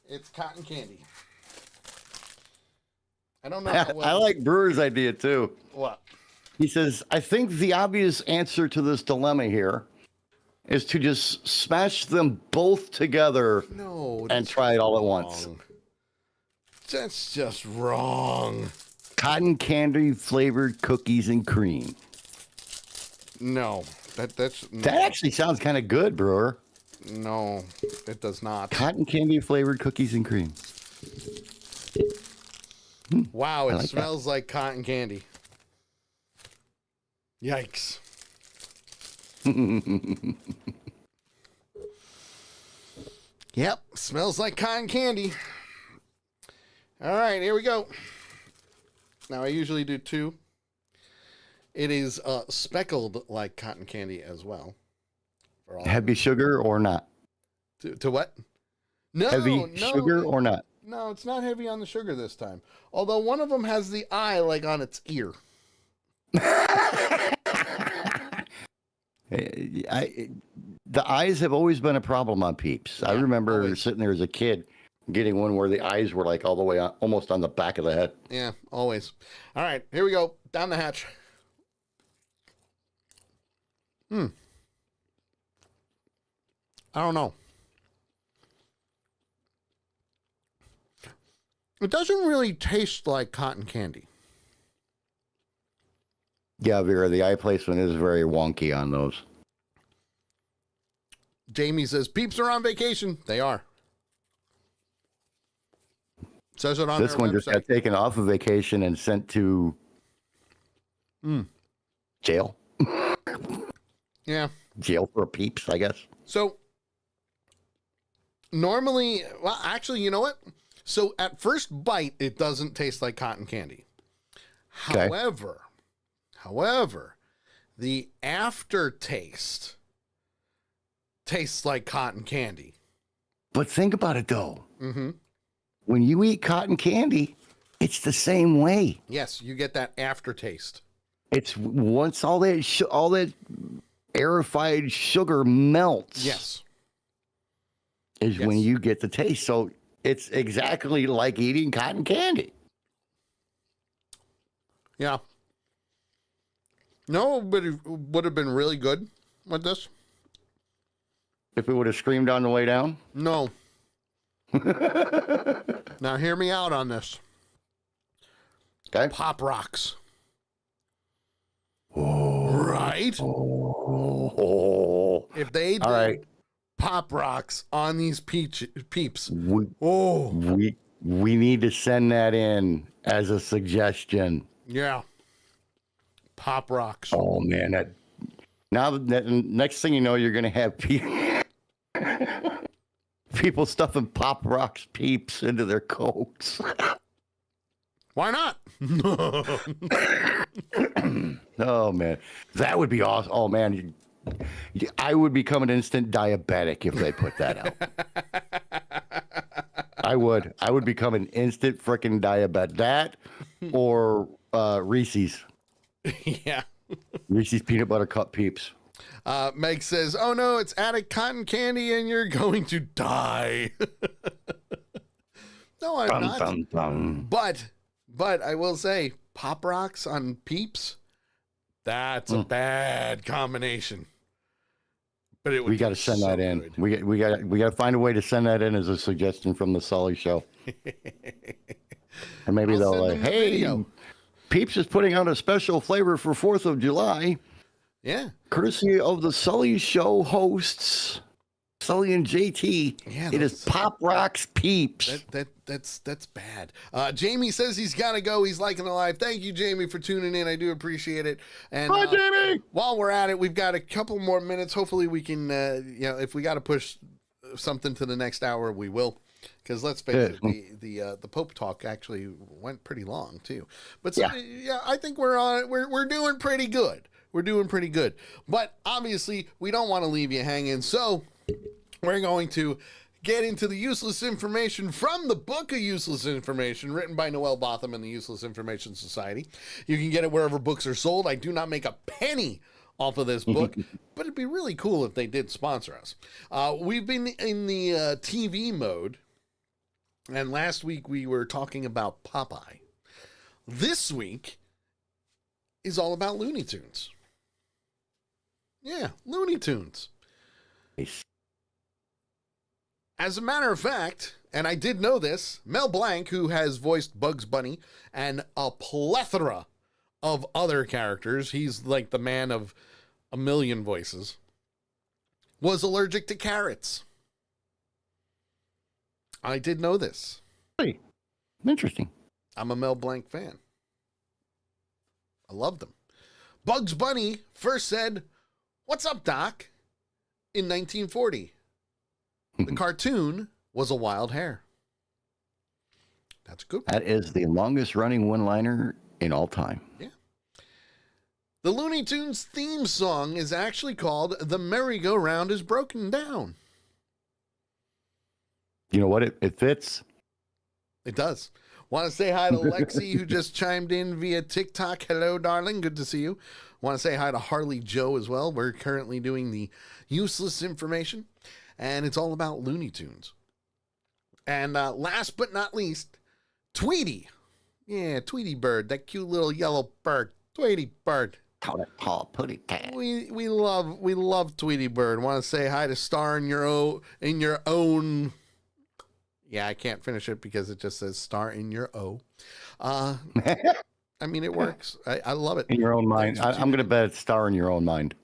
It's cotton candy. I don't know. I like Brewer's idea too. What? He says, I think the obvious answer to this dilemma here is to just smash them both together and try it all at once. That's just wrong. Cotton candy flavored cookies and cream. No, that actually sounds kind of good, Brewer. No, it does not. Cotton candy flavored cookies and cream. Wow, it smells like cotton candy. Yikes. Yep, smells like cotton candy. All right, here we go. Now, I usually do 2. It is speckled like cotton candy as well. For all Heavy sugar or not? to what? No, Heavy sugar or not? No, it's not heavy on the sugar this time. Although one of them has the eye like on its ear. The eyes have always been a problem on Peeps. Yeah, I remember always. sitting there as a kid getting one where the eyes were like all the way on, almost on the back of the head. Yeah, always. All right, here we go. Down the hatch. I don't know. It doesn't really taste like cotton candy. Yeah, Vera, the eye placement is very wonky on those. Jamie says, Peeps are on vacation. They are. Says it on This their one website. just got taken off of vacation and sent to jail. Yeah. Jail for Peeps, I guess. So, normally, well, actually, you know what? So, at first bite, it doesn't taste like cotton candy. Okay. However, the aftertaste tastes like cotton candy. But think about it, though. Mm-hmm. When you eat cotton candy, it's the same way. Yes, you get that aftertaste. It's once all that aerified sugar melts. Yes. Is when you get the taste. So it's exactly like eating cotton candy. Yeah. No, but it would have been really good with this. If it would have screamed on the way down. No. Now hear me out on this. Okay. Pop Rocks. Oh. Right? Oh. If they did All right. Pop Rocks on these peeps. We need to send that in as a suggestion. Yeah. Pop Rocks. Oh man, next thing you know, you're gonna have people stuffing Pop Rocks Peeps into their Cokes. Why not? Oh man, that would be awesome. Oh man, I would become an instant diabetic if they put that out. I would become an instant freaking diabetic. That or Reese's. Yeah. Reese's peanut butter cup Peeps. Meg says, oh no, it's added cotton candy and you're going to die. No, I'm Dun, not. dun, dun. But I will say, Pop Rocks on Peeps, that's a bad combination. But it would We got to send that in. good. We got to find a way to send that in as a suggestion from the Sully Show. And maybe I'll they'll send like, them the hey, video." Peeps is putting out a special flavor for 4th of July, Yeah. courtesy of the Sully Show hosts, Sully and JT. Yeah, It is Pop Rocks Peeps. That's bad. Jamie says he's got to go. He's liking the live. Thank you, Jamie, for tuning in. I do appreciate it. And Bye, Jamie. while we're at it, we've got a couple more minutes. Hopefully, we can. If we got to push something to the next hour, we will. Because let's face it, the Pope talk actually went pretty long too. But I think we're doing pretty good. We're doing pretty good. But obviously, we don't want to leave you hanging. So we're going to get into the useless information from the Book of Useless Information, written by Noel Botham and the Useless Information Society. You can get it wherever books are sold. I do not make a penny off of this book, but it'd be really cool if they did sponsor us. We've been in the TV mode, and last week we were talking about Popeye. This week is all about Looney Tunes. Yeah, Looney Tunes. Nice. As a matter of fact, and I did know this, Mel Blanc, who has voiced Bugs Bunny and a plethora of other characters, he's like the man of a million voices, was allergic to carrots. I did know this. Hey, interesting. I'm a Mel Blanc fan. I loved him. Bugs Bunny first said, "What's up, Doc?" in 1940. The cartoon was a wild hare. That's a good one. That is the longest running one-liner in all time. Yeah. The Looney Tunes theme song is actually called The Merry-Go-Round is Broken Down. You know what? It fits. It does. Want to say hi to Lexi, who just chimed in via TikTok. Hello, darling. Good to see you. Want to say hi to Harley Joe as well. We're currently doing the useless information, and it's all about Looney Tunes. And last but not least, Tweety. Yeah, Tweety Bird, that cute little yellow bird. Tweety Bird. Paw Putty Cat. We love Tweety Bird. Want to say hi to Star in your own. Yeah, I can't finish it because it just says Star in your O. I mean, it works. I love it. In your own mind. I'm going to bet it's Star in your own mind.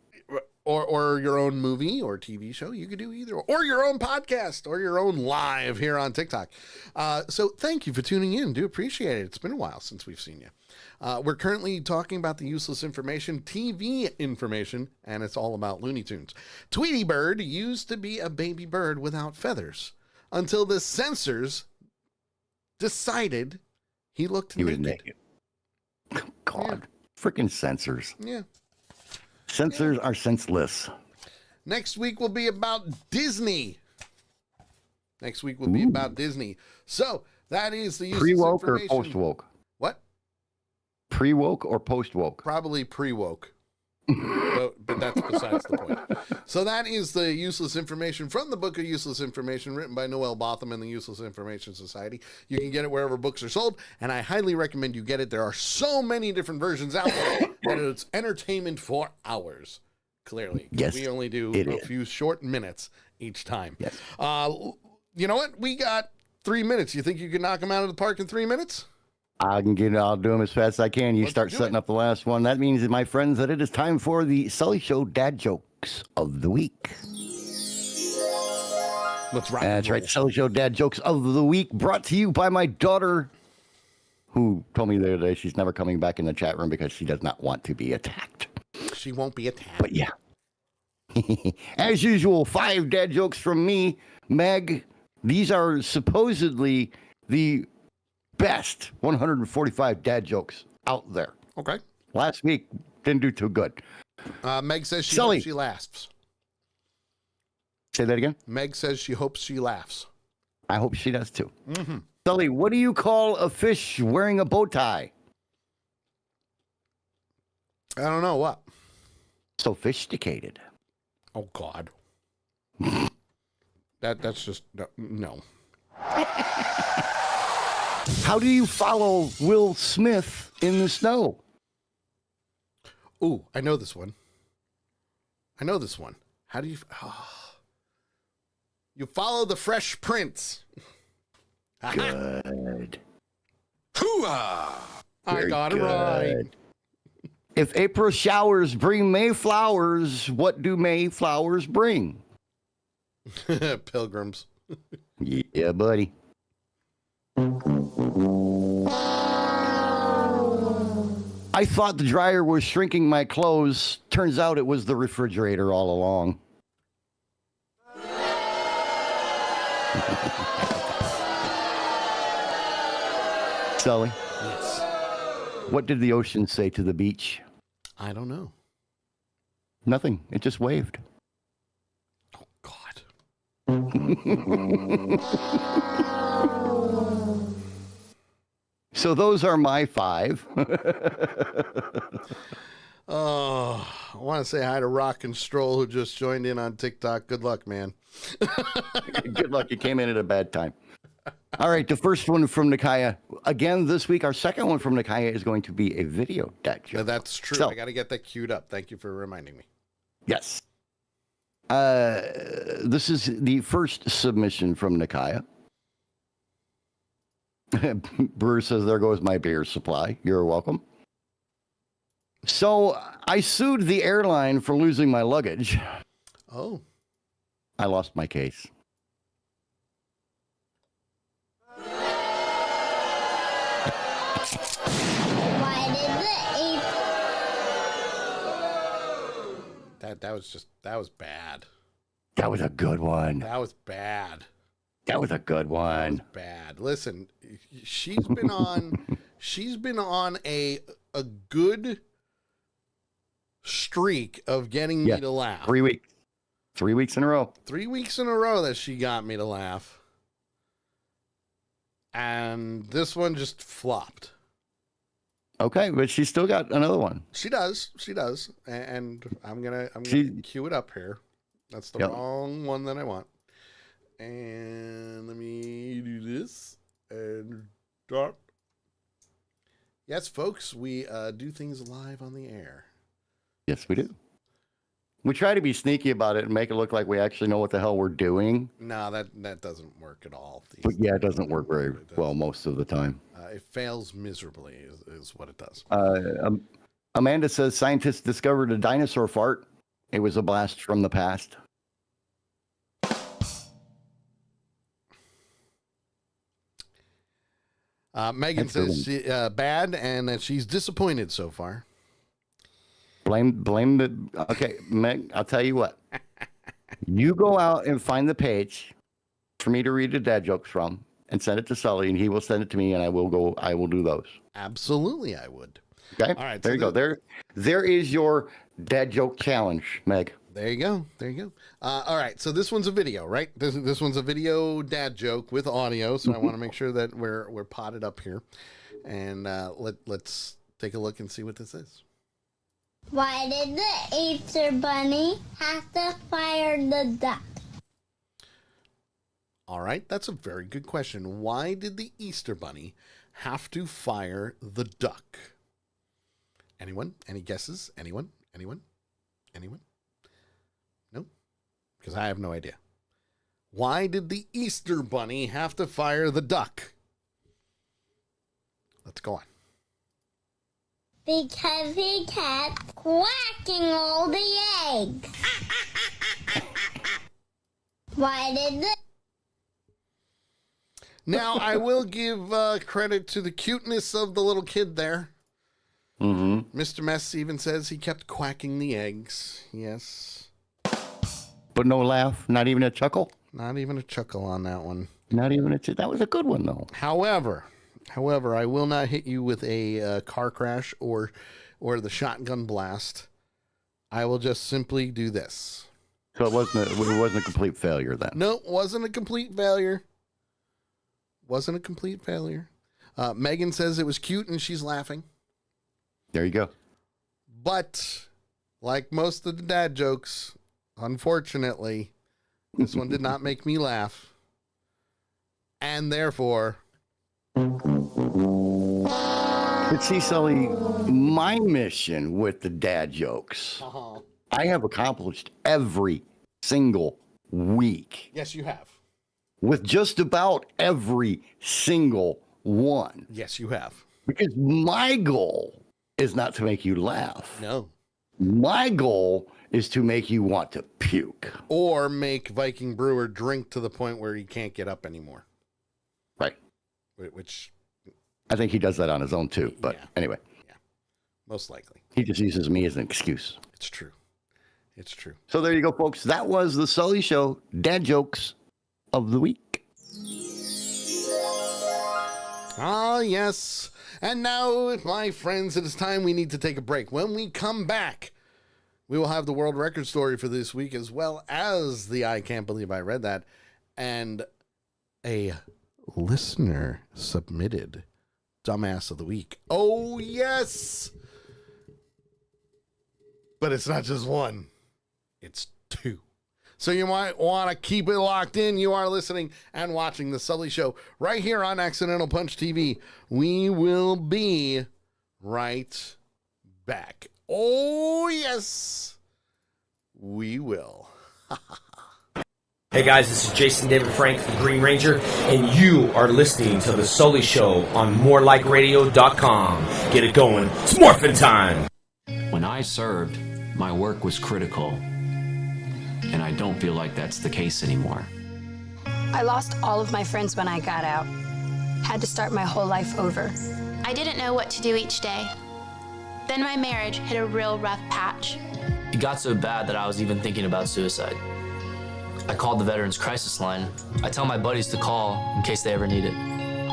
Or your own movie or TV show. You could do either. Or your own podcast or your own live here on TikTok. So thank you for tuning in. Do appreciate it. It's been a while since we've seen you. We're currently talking about the useless information, TV information, and it's all about Looney Tunes. Tweety Bird used to be a baby bird without feathers until the censors decided he looked naked. Was naked. God, freaking censors. Yeah. Censors are senseless. Next week will be about Disney. So that is the useless Pre-woke or information. post-woke? What? Pre-woke or post-woke? Probably pre-woke. but that's besides the point. So that is the useless information from the Book of Useless Information, written by Noel Botham and the Useless Information Society. You can get it wherever books are sold, and I highly recommend you get it. There are so many different versions out there that it's entertainment for hours. Clearly, yes, we only do a few short minutes each time. Yes. You know what? We got 3 minutes. You think you can knock them out of the park in 3 minutes? I'll do them as fast as I can. You Let's start setting up the last one. That means, my friends, that it is time for the Sully Show Dad Jokes of the Week. Let's rock. That's right. Sully Show Dad Jokes of the Week, brought to you by my daughter, who told me the other day she's never coming back in the chat room because she does not want to be attacked. She won't be attacked. But yeah. As usual, 5 dad jokes from me, Meg. These are supposedly the best 145 dad jokes out there. Okay. Last week didn't do too good. Meg says she Sully. hopes she laughs. Say that again. Meg says she hopes she laughs. I hope she does too. Mm-hmm. Sully, what do you call a fish wearing a bow tie? I don't know what. Sophisticated. Oh God. That's just no. How do you follow Will Smith in the snow? Ooh, I know this one. How do you? You follow the Fresh Prince. Good. Hoo-ah! I Very got it good. right. If April showers bring May flowers, what do May flowers bring? Pilgrims. Yeah, buddy. I thought the dryer was shrinking my clothes. Turns out it was the refrigerator all along. Sully, Yes. what did the ocean say to the beach? I don't know. Nothing. It just waved. Oh God. So those are my 5. Oh, I want to say hi to Rock and Stroll, who just joined in on TikTok. Good luck, man. Good luck. You came in at a bad time. All right. The first one from Nikaya. Again, this week, our second one from Nikaya is going to be a video dad joke. That's true. So- I got to get that queued up. Thank you for reminding me. Yes. This is the first submission from Nikaya. Brewer says, there goes my beer supply. You're welcome. So I sued the airline for losing my luggage. Oh. I lost my case. That was bad. That was a good one. That was bad. That was a good one. Bad. Listen, she's been on a good streak of getting me to laugh. 3 weeks. 3 weeks in a row. 3 weeks in a row that she got me to laugh. And this one just flopped. Okay, but she still got another one. She does. And I'm gonna cue it up here. That's the wrong one that I want. And let me do this and start. Yes, folks, we do things live on the air. Yes, we do. We try to be sneaky about it and make it look like we actually know what the hell we're doing. No, that doesn't work at all. But yeah, it doesn't work very well most of the time. It fails miserably is what it does. Amanda says scientists discovered a dinosaur fart. It was a blast from the past. Megan says bad and that she's disappointed so far. Blame the... Okay, Meg, I'll tell you what. You go out and find the page for me to read the dad jokes from and send it to Sully, and he will send it to me, and I will do those. Absolutely, I would. Okay? All right. There you go. There is your dad joke challenge, Meg. There you go. All right. So this one's a video, right? This one's a video dad joke with audio. So I want to make sure that we're potted up here, and let's take a look and see what this is. Why did the Easter Bunny have to fire the duck? All right, that's a very good question. Why did the Easter Bunny have to fire the duck? Anyone? Any guesses? Anyone? No? Because I have no idea. Why did the Easter Bunny have to fire the duck? Let's go on. Because he kept quacking all the eggs. Why did the... Now, I will give credit to the cuteness of the little kid there. Mm-hmm. Mr. Mess even says he kept quacking the eggs. Yes. But no laugh, not even a chuckle? Not even a chuckle on that one. Not even a... That was a good one, though. However, I will not hit you with a car crash or the shotgun blast. I will just simply do this. So it wasn't a complete failure then? No, wasn't a complete failure. Megan says it was cute and she's laughing. There you go. But like most of the dad jokes, unfortunately, this one did not make me laugh. And therefore... But see, Sully, my mission with the dad jokes, I have accomplished every single week. Yes, you have. With just about every single one. Yes, you have. Because my goal is not to make you laugh. No. My goal is to make you want to puke. Or make Viking Brewer drink to the point where he can't get up anymore. Right. Which... I think he does that on his own too, but anyway. Yeah, most likely. He just uses me as an excuse. It's true. So there you go, folks. That was the Sully Show dad jokes of the week. Ah, yes. And now, my friends, it is time we need to take a break. When we come back, we will have the world record story for this week, as well as the I Can't Believe I Read That, and a listener submitted Dumbass of the Week. Oh, yes! But it's not just one. It's two. So you might want to keep it locked in. You are listening and watching The Sully Show right here on Accidental Punch TV. We will be right back. Oh, yes. We will. Hey guys, this is Jason David Frank, the Green Ranger, and you are listening to The Sully Show on morelikeradio.com. Get it going. It's morphin' time. When I served, my work was critical, and I don't feel like that's the case anymore. I lost all of my friends when I got out. Had to start my whole life over. I didn't know what to do each day. Then my marriage hit a real rough patch. It got so bad that I was even thinking about suicide. I called the Veterans Crisis Line. I tell my buddies to call in case they ever need it.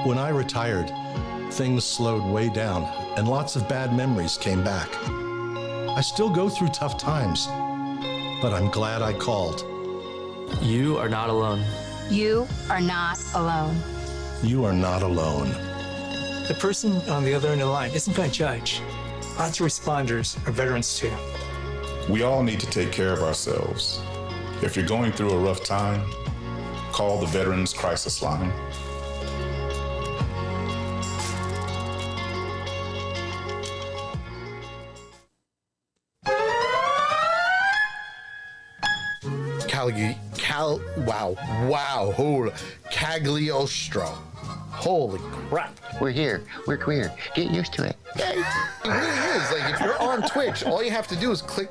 When I retired, things slowed way down and lots of bad memories came back. I still go through tough times, but I'm glad I called. You are not alone. You are not alone. You are not alone. The person on the other end of the line isn't going to judge. Lots of responders are veterans too. We all need to take care of ourselves. If you're going through a rough time, call the Veterans Crisis Line. Cagliostro. Holy crap. We're here. We're queer. Get used to it. It really is. Like, if you're on Twitch, all you have to do is click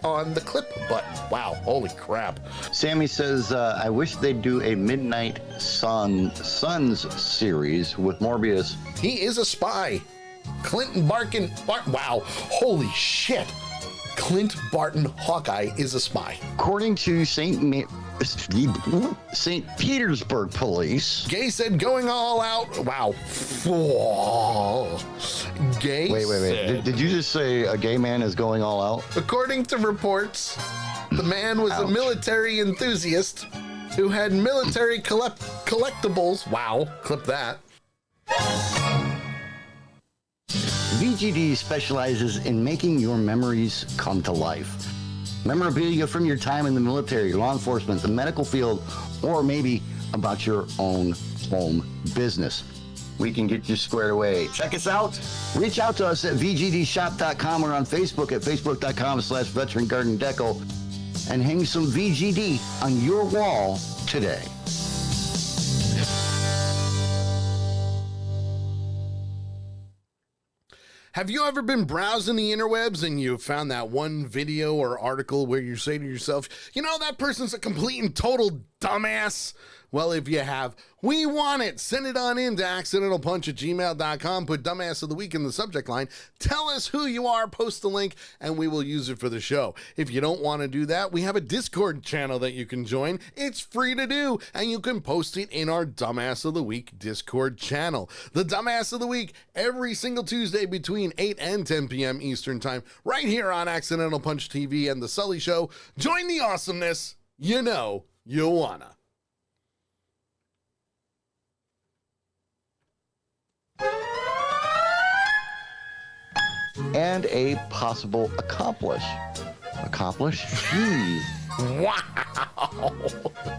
on the clip button. Wow, holy crap. Sammy says, I wish they'd do a Midnight Suns series with Morbius. He is a spy. Clinton Barton. Wow, holy shit. Clint Barton Hawkeye is a spy. According to St. Petersburg police. Gay said going all out. Wow. Gay Wait. Did you just say a gay man is going all out? According to reports, the man was a military enthusiast who had military collectibles. Wow, clip that. VGD specializes in making your memories come to life. Memorabilia from your time in the military, law enforcement, the medical field, or maybe about your own home business. We can get you squared away. Check us out. Reach out to us at vgdshop.com or on Facebook at facebook.com/veterangardendeco and hang some VGD on your wall today. Have you ever been browsing the interwebs and you found that one video or article where you say to yourself, you know, that person's a complete and total dumbass? Well, if you have, we want it. Send it on in to accidentalpunch@gmail.com. Put dumbass of the week in the subject line. Tell us who you are, post the link, and we will use it for the show. If you don't want to do that, we have a Discord channel that you can join. It's free to do, and you can post it in our Dumbass of the Week Discord channel. The Dumbass of the Week, every single Tuesday between 8 and 10 p.m. Eastern Time, right here on Accidental Punch TV and The Sully Show. Join the awesomeness. You know you wanna. And a possible accomplish. Jeez. Wow.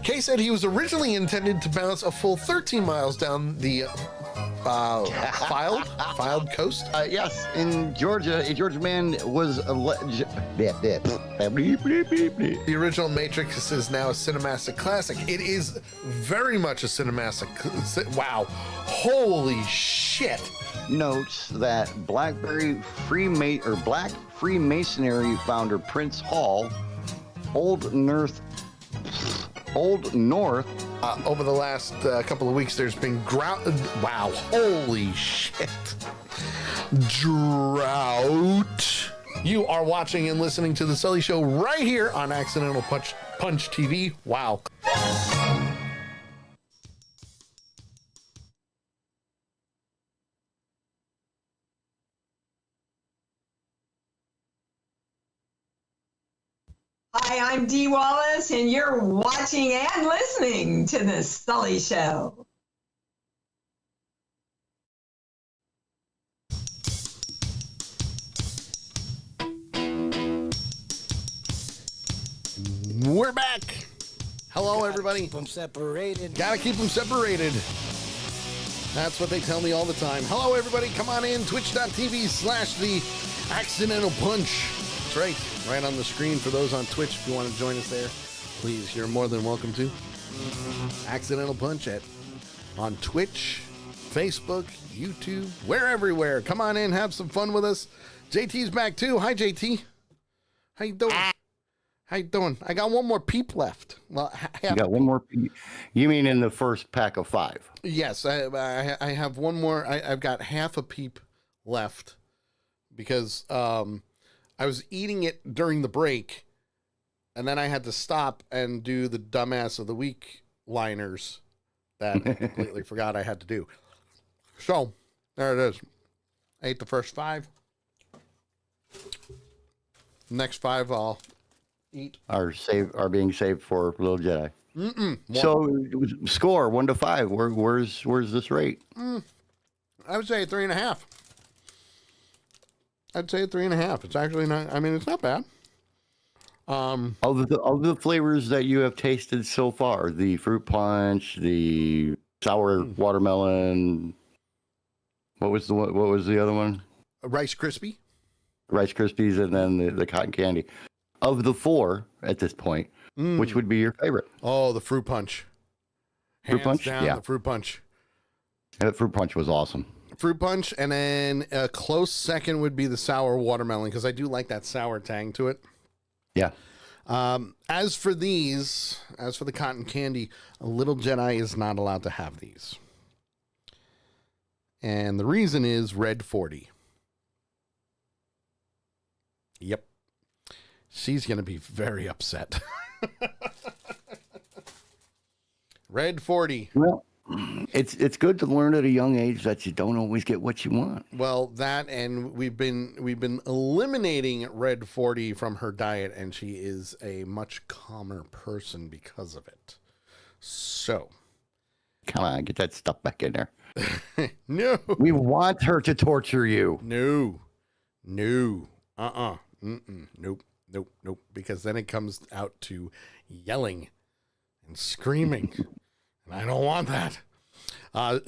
Kay said he was originally intended to bounce a full 13 miles down the filed coast. Yes, in Georgia, a Georgia man was alleged. The original Matrix is now a Cinematic classic. It is very much a Cinematic. Wow. Holy shit. Notes that Black Freemasonry founder Prince Hall, Old North. Over the last couple of weeks, there's been wow, holy shit. Drought. You are watching and listening to The Sully Show right here on Accidental Punch TV. Wow. Hi, I'm Dee Wallace, and you're watching and listening to The Sully Show. We're back. Hello, everybody. Keep them separated. Gotta keep them separated. That's what they tell me all the time. Hello, everybody. Come on in. Twitch.tv/The Accidental Punch. That's right. Right on the screen for those on Twitch. If you want to join us there, please, you're more than welcome to. Accidental Punch on Twitch, Facebook, YouTube. We're everywhere. Come on in. Have some fun with us. JT's back, too. Hi, JT. How you doing? How you doing? I got one more peep left. Well, you got one more peep? You mean in the first pack of 5? Yes, I have one more. I've got half a peep left because I was eating it during the break, And then I had to stop and do the dumbass of the week liners that I completely forgot I had to do. So, there it is. I ate the first 5. Next 5 I'll eat. Are being saved for Little Jedi. So score 1 to 5. Where's this rate? I would say 3.5. I'd say 3.5. It's actually not. I mean, it's not bad. Of the flavors that you have tasted so far, the fruit punch, the sour watermelon. What was the other one? Rice Krispie. Rice Krispies, and then the cotton candy. Of the 4 at this point, which would be your favorite? Oh, the fruit punch. Fruit punch? Down, Yeah. the fruit punch. That fruit punch was awesome. Fruit punch, and then a close second would be the sour watermelon, because I do like that sour tang to it. Yeah. As for the cotton candy, a Little Jedi is not allowed to have these. And the reason is Red 40. Yep. She's going to be very upset. Red 40. Well, it's good to learn at a young age that you don't always get what you want. Well, that, and we've been eliminating Red 40 from her diet, and she is a much calmer person because of it. So, come on, get that stuff back in there. No, we want her to torture you. No, nope. Because then it comes out to yelling and screaming. And I don't want that.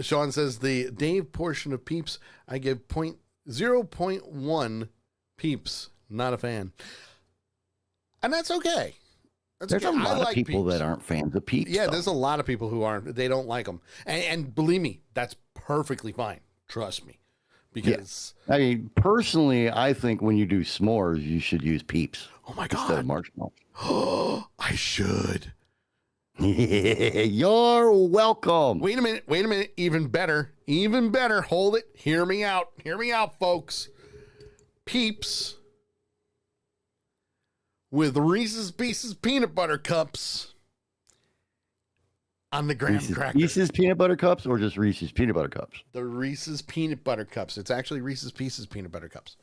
Sean says the Dave portion of Peeps, I give 0.1 Peeps. Not a fan. And that's okay. There's a lot of people that aren't fans of Peeps. Yeah, there's a lot of people who aren't. They don't like them. And believe me, that's perfectly fine. Trust me. Because I mean, personally, I think when you do s'mores, you should use Peeps. Oh my God. Instead of marshmallows. I should. You're welcome. Wait a minute. Even better. Hold it. Hear me out, folks. Peeps with Reese's Pieces peanut butter cups on the graham cracker. Reese's peanut butter cups, or just Reese's peanut butter cups? The Reese's peanut butter cups. It's actually Reese's Pieces peanut butter cups.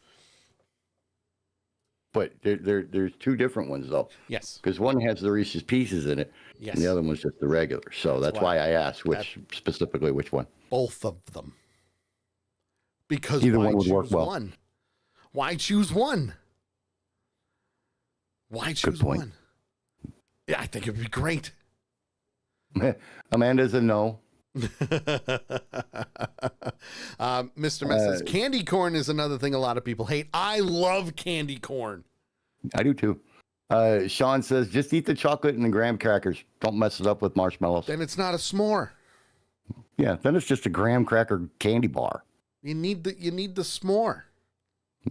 But there's 2 different ones, though. Yes. Because one has the Reese's Pieces in it, yes, and the other one's just the regular. So that's why I asked specifically which one. Both of them. Because either why one would work choose well. one? Why choose one? Good point. One? Yeah, I think it would be great. Amanda's a no. Mr. Mess says candy corn is another thing a lot of people hate. I love candy corn. I do too. Sean says just eat the chocolate and the graham crackers. Don't mess it up with marshmallows. Then it's not a s'more. Yeah, then it's just a graham cracker candy bar. You need the s'more.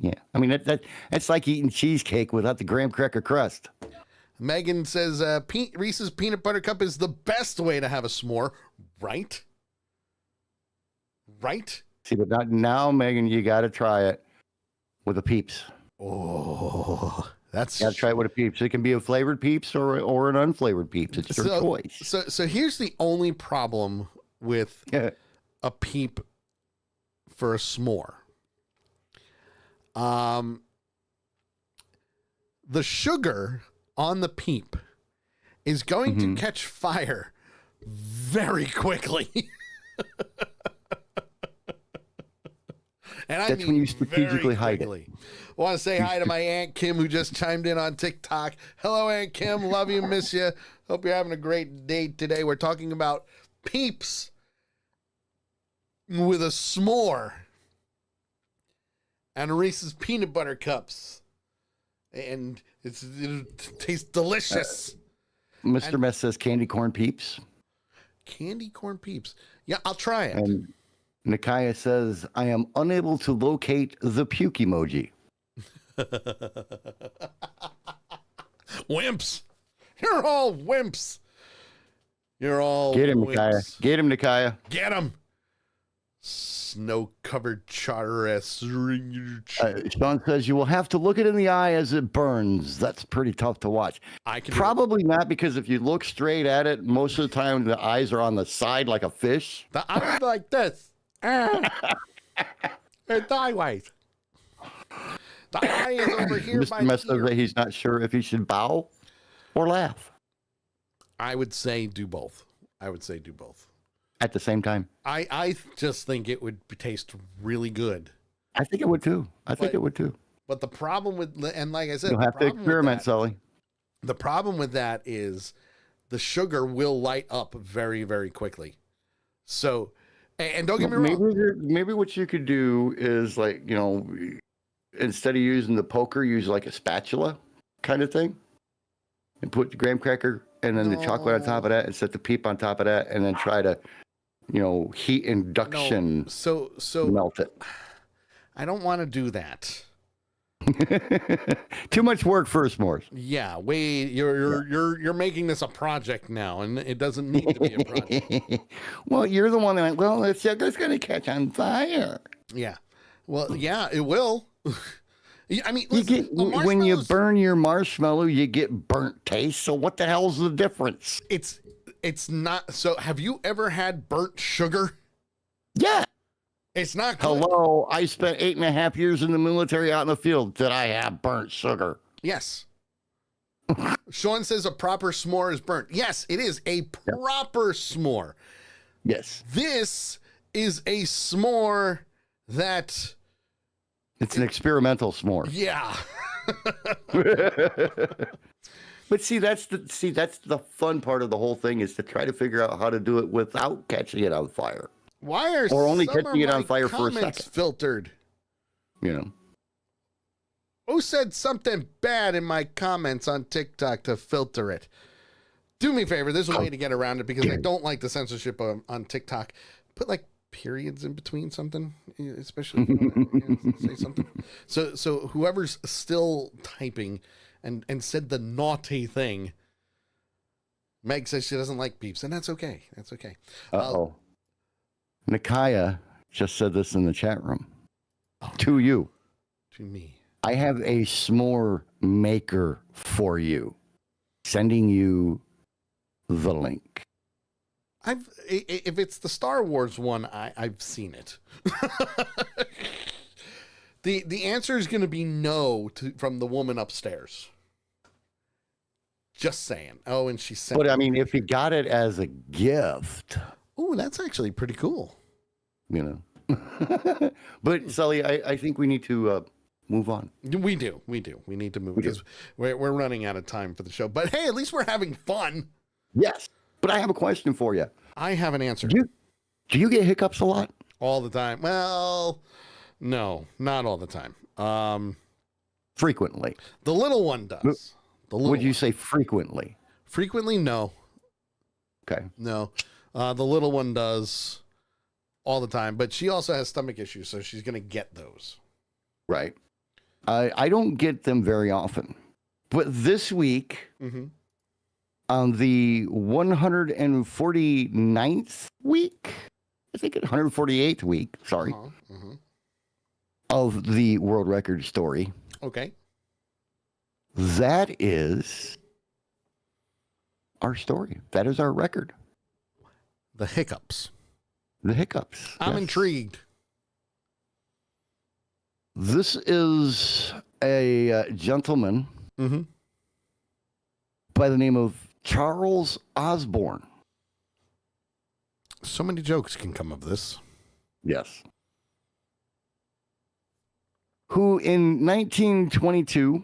Yeah, I mean that's like eating cheesecake without the graham cracker crust. Megan says Reese's peanut butter cup is the best way to have a s'more, right? Right? See, but not now, Megan. You got to try it with a Peeps. Oh, that's you got to try it with a Peeps. It can be a flavored Peeps or an unflavored Peeps. It's your choice. So here's the only problem with a Peep for a s'more. The sugar on the Peep is going to catch fire very quickly. And that's when you strategically hide it. I want to say hi to my Aunt Kim, who just chimed in on TikTok. Hello, Aunt Kim. Love you, miss you. Hope you're having a great day today. We're talking about Peeps with a s'more and Reese's peanut butter cups. And it tastes delicious. Mr. Mess says candy corn Peeps. Candy corn Peeps. Yeah, I'll try it. And Nikaya says, I am unable to locate the puke emoji. Wimps. You're all wimps. You're all Get him, wimps. Nikaya. Get him, Nikaya. Get him. snow-covered charteress. Sean says you will have to look it in the eye as it burns. That's pretty tough to watch. I can Probably not, because if you look straight at it, most of the time the eyes are on the side like a fish. The eyes like this. They're sideways. The eye is over here by Mr. Mess says here. that he's not sure if he should bow or laugh I would say do both. at the same time. I just think it would taste really good. I think it would too. But the problem with, and like I said, You'll have to experiment, Sully. The problem with that is the sugar will light up very, very quickly. So, and don't get me wrong. Maybe what you could do is, like, you know, instead of using the poker, use like a spatula kind of thing, and put the graham cracker and then the chocolate on top of that, and set the peep on top of that, and then try to, you know, heat induction. So melt it. I don't want to do that. Too much work for s'mores. Yeah, wait, you're making this a project now, and it doesn't need to be a project. Well, you're the one that went, well, the sugar's going to catch on fire. Yeah. Well, yeah, it will. I mean, You listen, get, when you burn your marshmallow, you get burnt taste. So what the hell's the difference? It's not. So have you ever had burnt sugar? Yeah. It's not good. Hello, I spent 8.5 years in the military out in the field. Did I have burnt sugar? Yes. Sean says a proper s'more is burnt. Yes, it is a proper s'more. Yes. This is a s'more that... It's an experimental s'more. Yeah. But see, that's the fun part of the whole thing, is to try to figure out how to do it without catching it on fire. Why are or only some catching of it on my fire for a comments second? filtered? You know. Who said something bad in my comments on TikTok to filter it? Do me a favor. There's a way to get around it, because I don't like the censorship on TikTok. Put like periods in between something, especially if you want to say something. So whoever's still typing and said the naughty thing, Meg says she doesn't like beeps, and that's okay. That's okay. Uh-oh. Nikaya just said this in the chat room. To you. To me. I have a s'more maker for you. Sending you the link. If it's the Star Wars one, I've seen it. The answer is going to be no from the woman upstairs. Just saying. Oh, and she sent. But I mean, if you got it as a gift. Oh, that's actually pretty cool. You know. But Sully, I think we need to move on. We do. We need to move, because we're running out of time for the show. But hey, at least we're having fun. Yes. But I have a question for you. I have an answer. Do you get hiccups a lot? All the time. Well, no, not all the time. Frequently. The little one does. Would you say frequently? Frequently, no. Okay. No. The little one does all the time, but she also has stomach issues, so she's going to get those. Right. I don't get them very often. But this week, on the 149th week, I think 148th week, sorry, of the world record story. Okay. That is our story. That is our record. The hiccups. The hiccups. I'm intrigued. This is a gentleman by the name of Charles Osborne. So many jokes can come of this. Yes. Who in 1922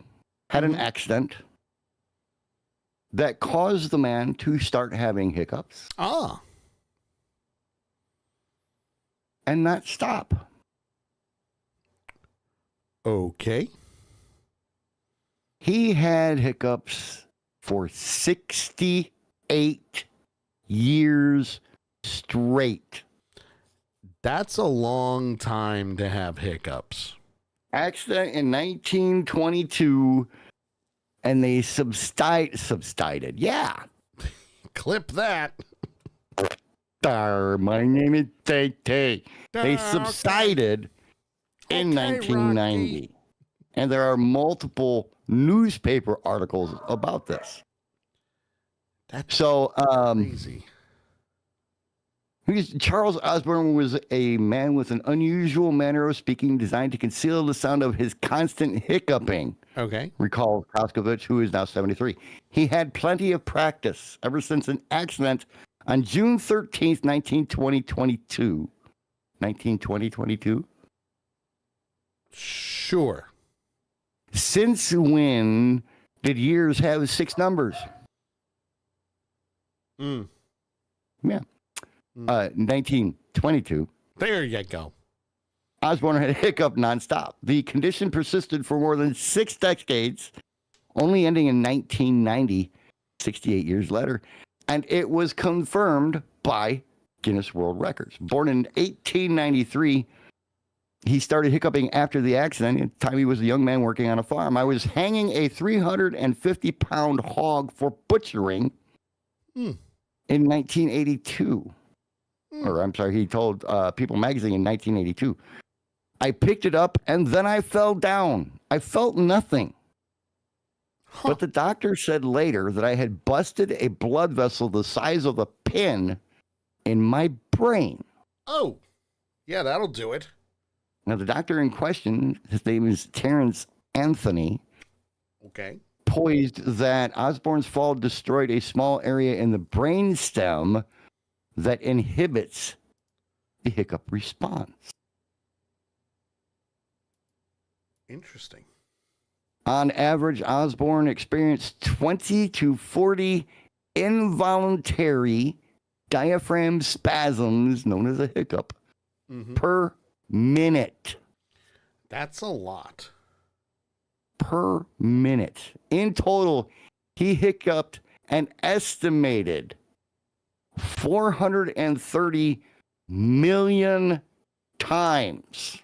had an accident that caused the man to start having hiccups. Ah. And not stop. Okay. He had hiccups for 68 years straight. That's a long time to have hiccups. Accident in 1922, and they subsided. Yeah. Clip that. My name is Tay. They subsided in 1990. Rocky. And there are multiple newspaper articles about this. That's crazy. Charles Osborne was a man with an unusual manner of speaking designed to conceal the sound of his constant hiccuping. Okay. Recalled Koskovich, who is now 73. He had plenty of practice ever since an accident on June 13th, 1922. 1922? Sure. Since when did years have 6 numbers? Mm. Yeah. 1922. There you go. Osborne had hiccup nonstop. The condition persisted for more than 6 decades, only ending in 1990, 68 years later, and it was confirmed by Guinness World Records. Born in 1893, he started hiccuping after the accident. At the time he was a young man working on a farm. I was hanging a 350-pound hog for butchering in 1982. Or I'm sorry, he told People magazine in 1982. I picked it up and then I fell down. I felt nothing. But the doctor said later that I had busted a blood vessel the size of a pin in my brain. Oh, yeah, that'll do it. Now, the doctor in question, his name is Terrence Anthony, Okay. posed that Osborne's fall destroyed a small area in the brainstem that inhibits the hiccup response. Interesting. On average, Osborne experienced 20 to 40 involuntary diaphragm spasms, known as a hiccup, per minute. That's a lot. Per minute. In total, he hiccuped an estimated 430 million times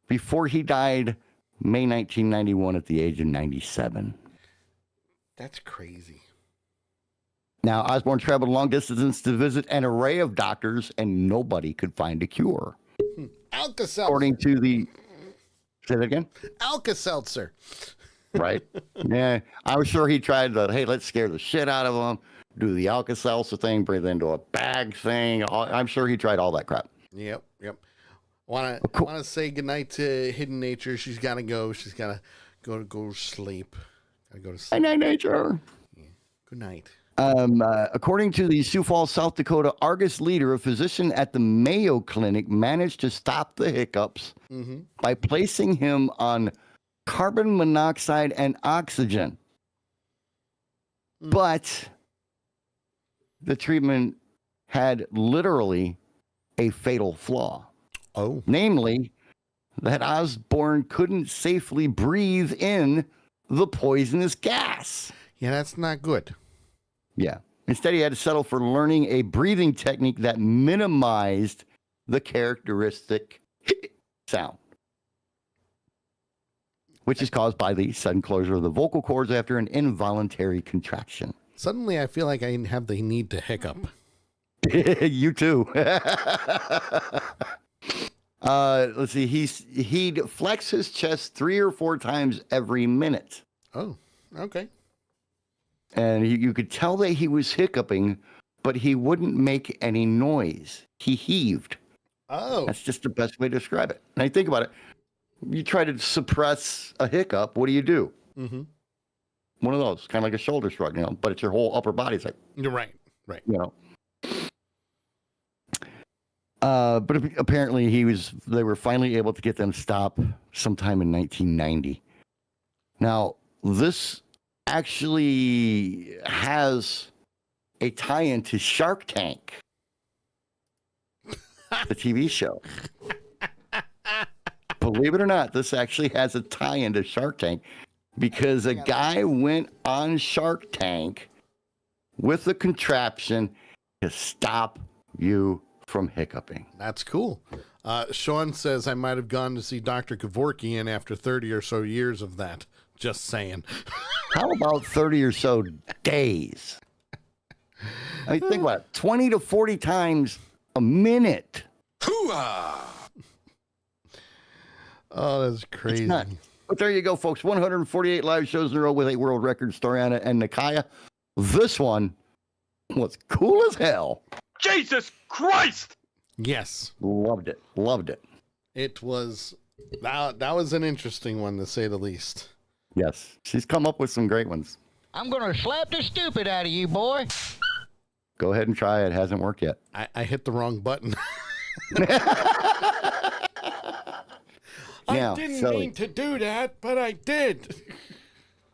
before he died May 1991 at the age of 97. That's crazy. Now, Osborne traveled long distances to visit an array of doctors, and nobody could find a cure. Alka-Seltzer. According to the... Say that again? Alka-Seltzer. Right? Yeah. I was sure he tried the, hey, let's scare the shit out of them, do the Alka-Seltzer thing, breathe into a bag thing. I'm sure he tried all that crap. Yep. Want to say goodnight to Hidden Nature. She's got to go. She's got to go to sleep. Gotta go to sleep. Night, nature. Yeah. Good night. According to the Sioux Falls, South Dakota Argus leader, a physician at the Mayo Clinic managed to stop the hiccups by placing him on carbon monoxide and oxygen. But the treatment had literally a fatal flaw. Oh. Namely, that Osborne couldn't safely breathe in the poisonous gas. Yeah, that's not good. Yeah. Instead, he had to settle for learning a breathing technique that minimized the characteristic sound, which is caused by the sudden closure of the vocal cords after an involuntary contraction. Suddenly, I feel like I have the need to hiccup. You too. Let's see. He'd flex his chest 3 or 4 times every minute. Oh, okay. And you could tell that he was hiccuping, but he wouldn't make any noise. He heaved. Oh. That's just the best way to describe it. And I think about it. You try to suppress a hiccup, what do? Mm-hmm. One of those, kind of like a shoulder shrug, but it's your whole upper body. It's like, you're right. But apparently they were finally able to get them to stop sometime in 1990. Now, this actually has a tie-in to Shark Tank, the TV show. Believe it or not, this actually has a tie-in to Shark Tank because a guy went on Shark Tank with a contraption to stop you from hiccuping. That's cool. Sean says I might have gone to see Dr. Kevorkian after 30 or so years of that. Just saying. How about 30 or so days? I mean, think about it. 20 to 40 times a minute. Oh, that's crazy. But there you go, folks. 148 live shows in a row with a world record story on it. And Nakaya, this one was cool as hell. Jesus Christ! Yes. Loved it. Loved it. It was, that was an interesting one, to say the least. Yes. She's come up with some great ones. I'm going to slap the stupid out of you, boy. Go ahead and try it. It hasn't worked yet. I hit the wrong button. Now, I didn't Sully, mean to do that, but I did.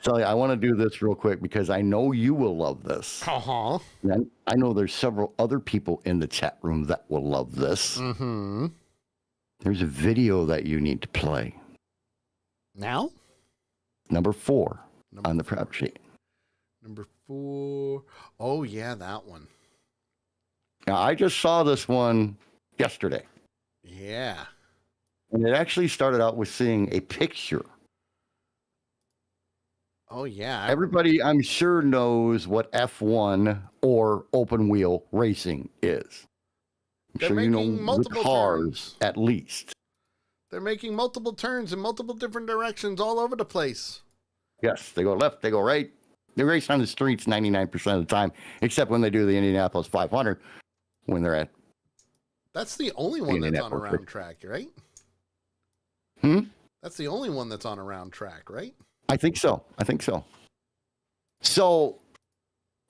Sully, I want to do this real quick because I know you will love this. Uh-huh. And I know there's several other people in the chat room that will love this. Mm-hmm. There's a video that you need to play. Now? Number 4 on the prep sheet. Number 4. Oh, yeah, that one. Now, I just saw this one yesterday. Yeah. And it actually started out with seeing a picture. Oh, yeah. Everybody, I'm sure, knows what F1 or open wheel racing is. I'm They're sure you know making the multiple cars, turns. at least. They're making multiple turns in multiple different directions all over the place. Yes, they go left, they go right. They race on the streets 99% of the time, except when they do the Indianapolis 500, when they're at... That's the only one that's on a round track, right? That's the only one that's on a round track, right? I think so. So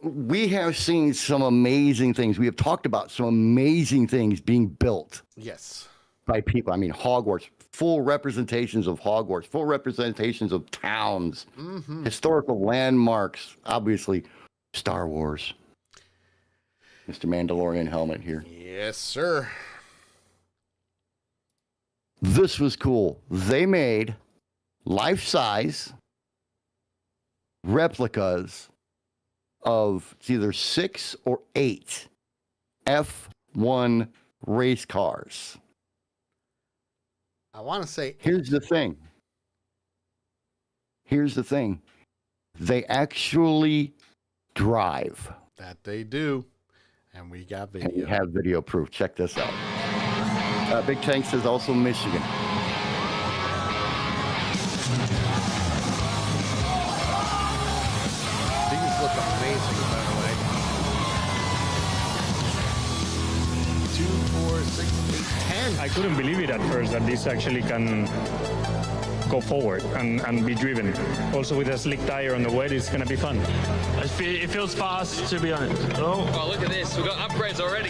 we have seen some amazing things. We have talked about some amazing things being built. Yes. By people. I mean, Hogwarts, full representations of Hogwarts, full representations of towns, historical landmarks, obviously Star Wars. Mr. Mandalorian helmet here. Yes, sir. This was cool. They made life-size replicas of either 6 or 8 F1 race cars. I want to say... Here's the thing. They actually drive. That they do. And we got video. And we have video proof. Check this out. Big Tank says also Michigan. These look amazing, by the way. 2, 4, 6, 8, 10. I couldn't believe it at first that this actually can go forward and be driven. Also with a slick tire on the wet, it's going to be fun. It feels fast, to be honest. Oh, look at this. We've got upgrades already.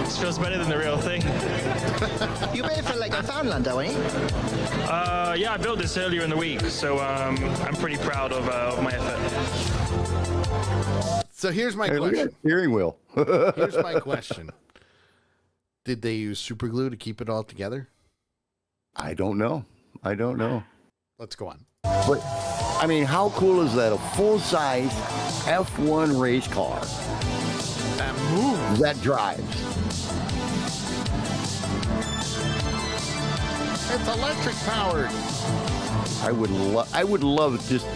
This feels better than the real thing. You made it for like a Foundland, don't you? Yeah, I built this earlier in the week, so I'm pretty proud of my effort. So here's my Look at question. that steering wheel. Here's my question. Did they use super glue to keep it all together? I don't know. Let's go on. But, I mean, how cool is that? A full-size F1 race car. That moves. That drives. It's electric powered. I would love just...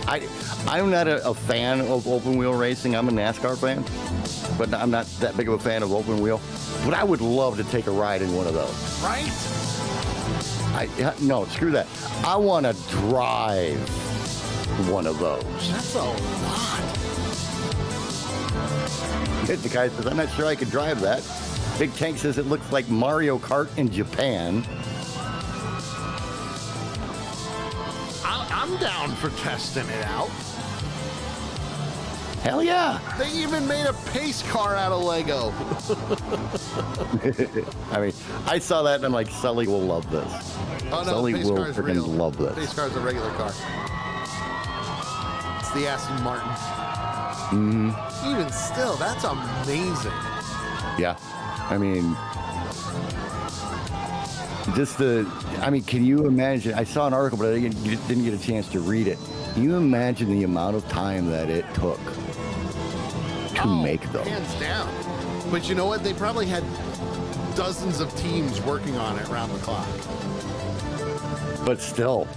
I'm not a fan of open wheel racing. I'm a NASCAR fan. But I'm not that big of a fan of open wheel. But I would love to take a ride in one of those. Right? No, screw that. I want to drive one of those. That's a lot. The guy says, I'm not sure I could drive that. Big Tank says it looks like Mario Kart in Japan. I'm down for testing it out. Hell yeah. They even made a pace car out of Lego. I mean, I saw that and I'm like, Sully will love this. Oh, no, Sully pace will car's freaking real. love this. Pace car's a regular car. It's the Aston Martin. Even still, that's amazing. Yeah. I mean, can you imagine? I saw an article, but I didn't get a chance to read it. Can you imagine the amount of time that it took to make those? Hands down. But you know what? They probably had dozens of teams working on it around the clock. But still,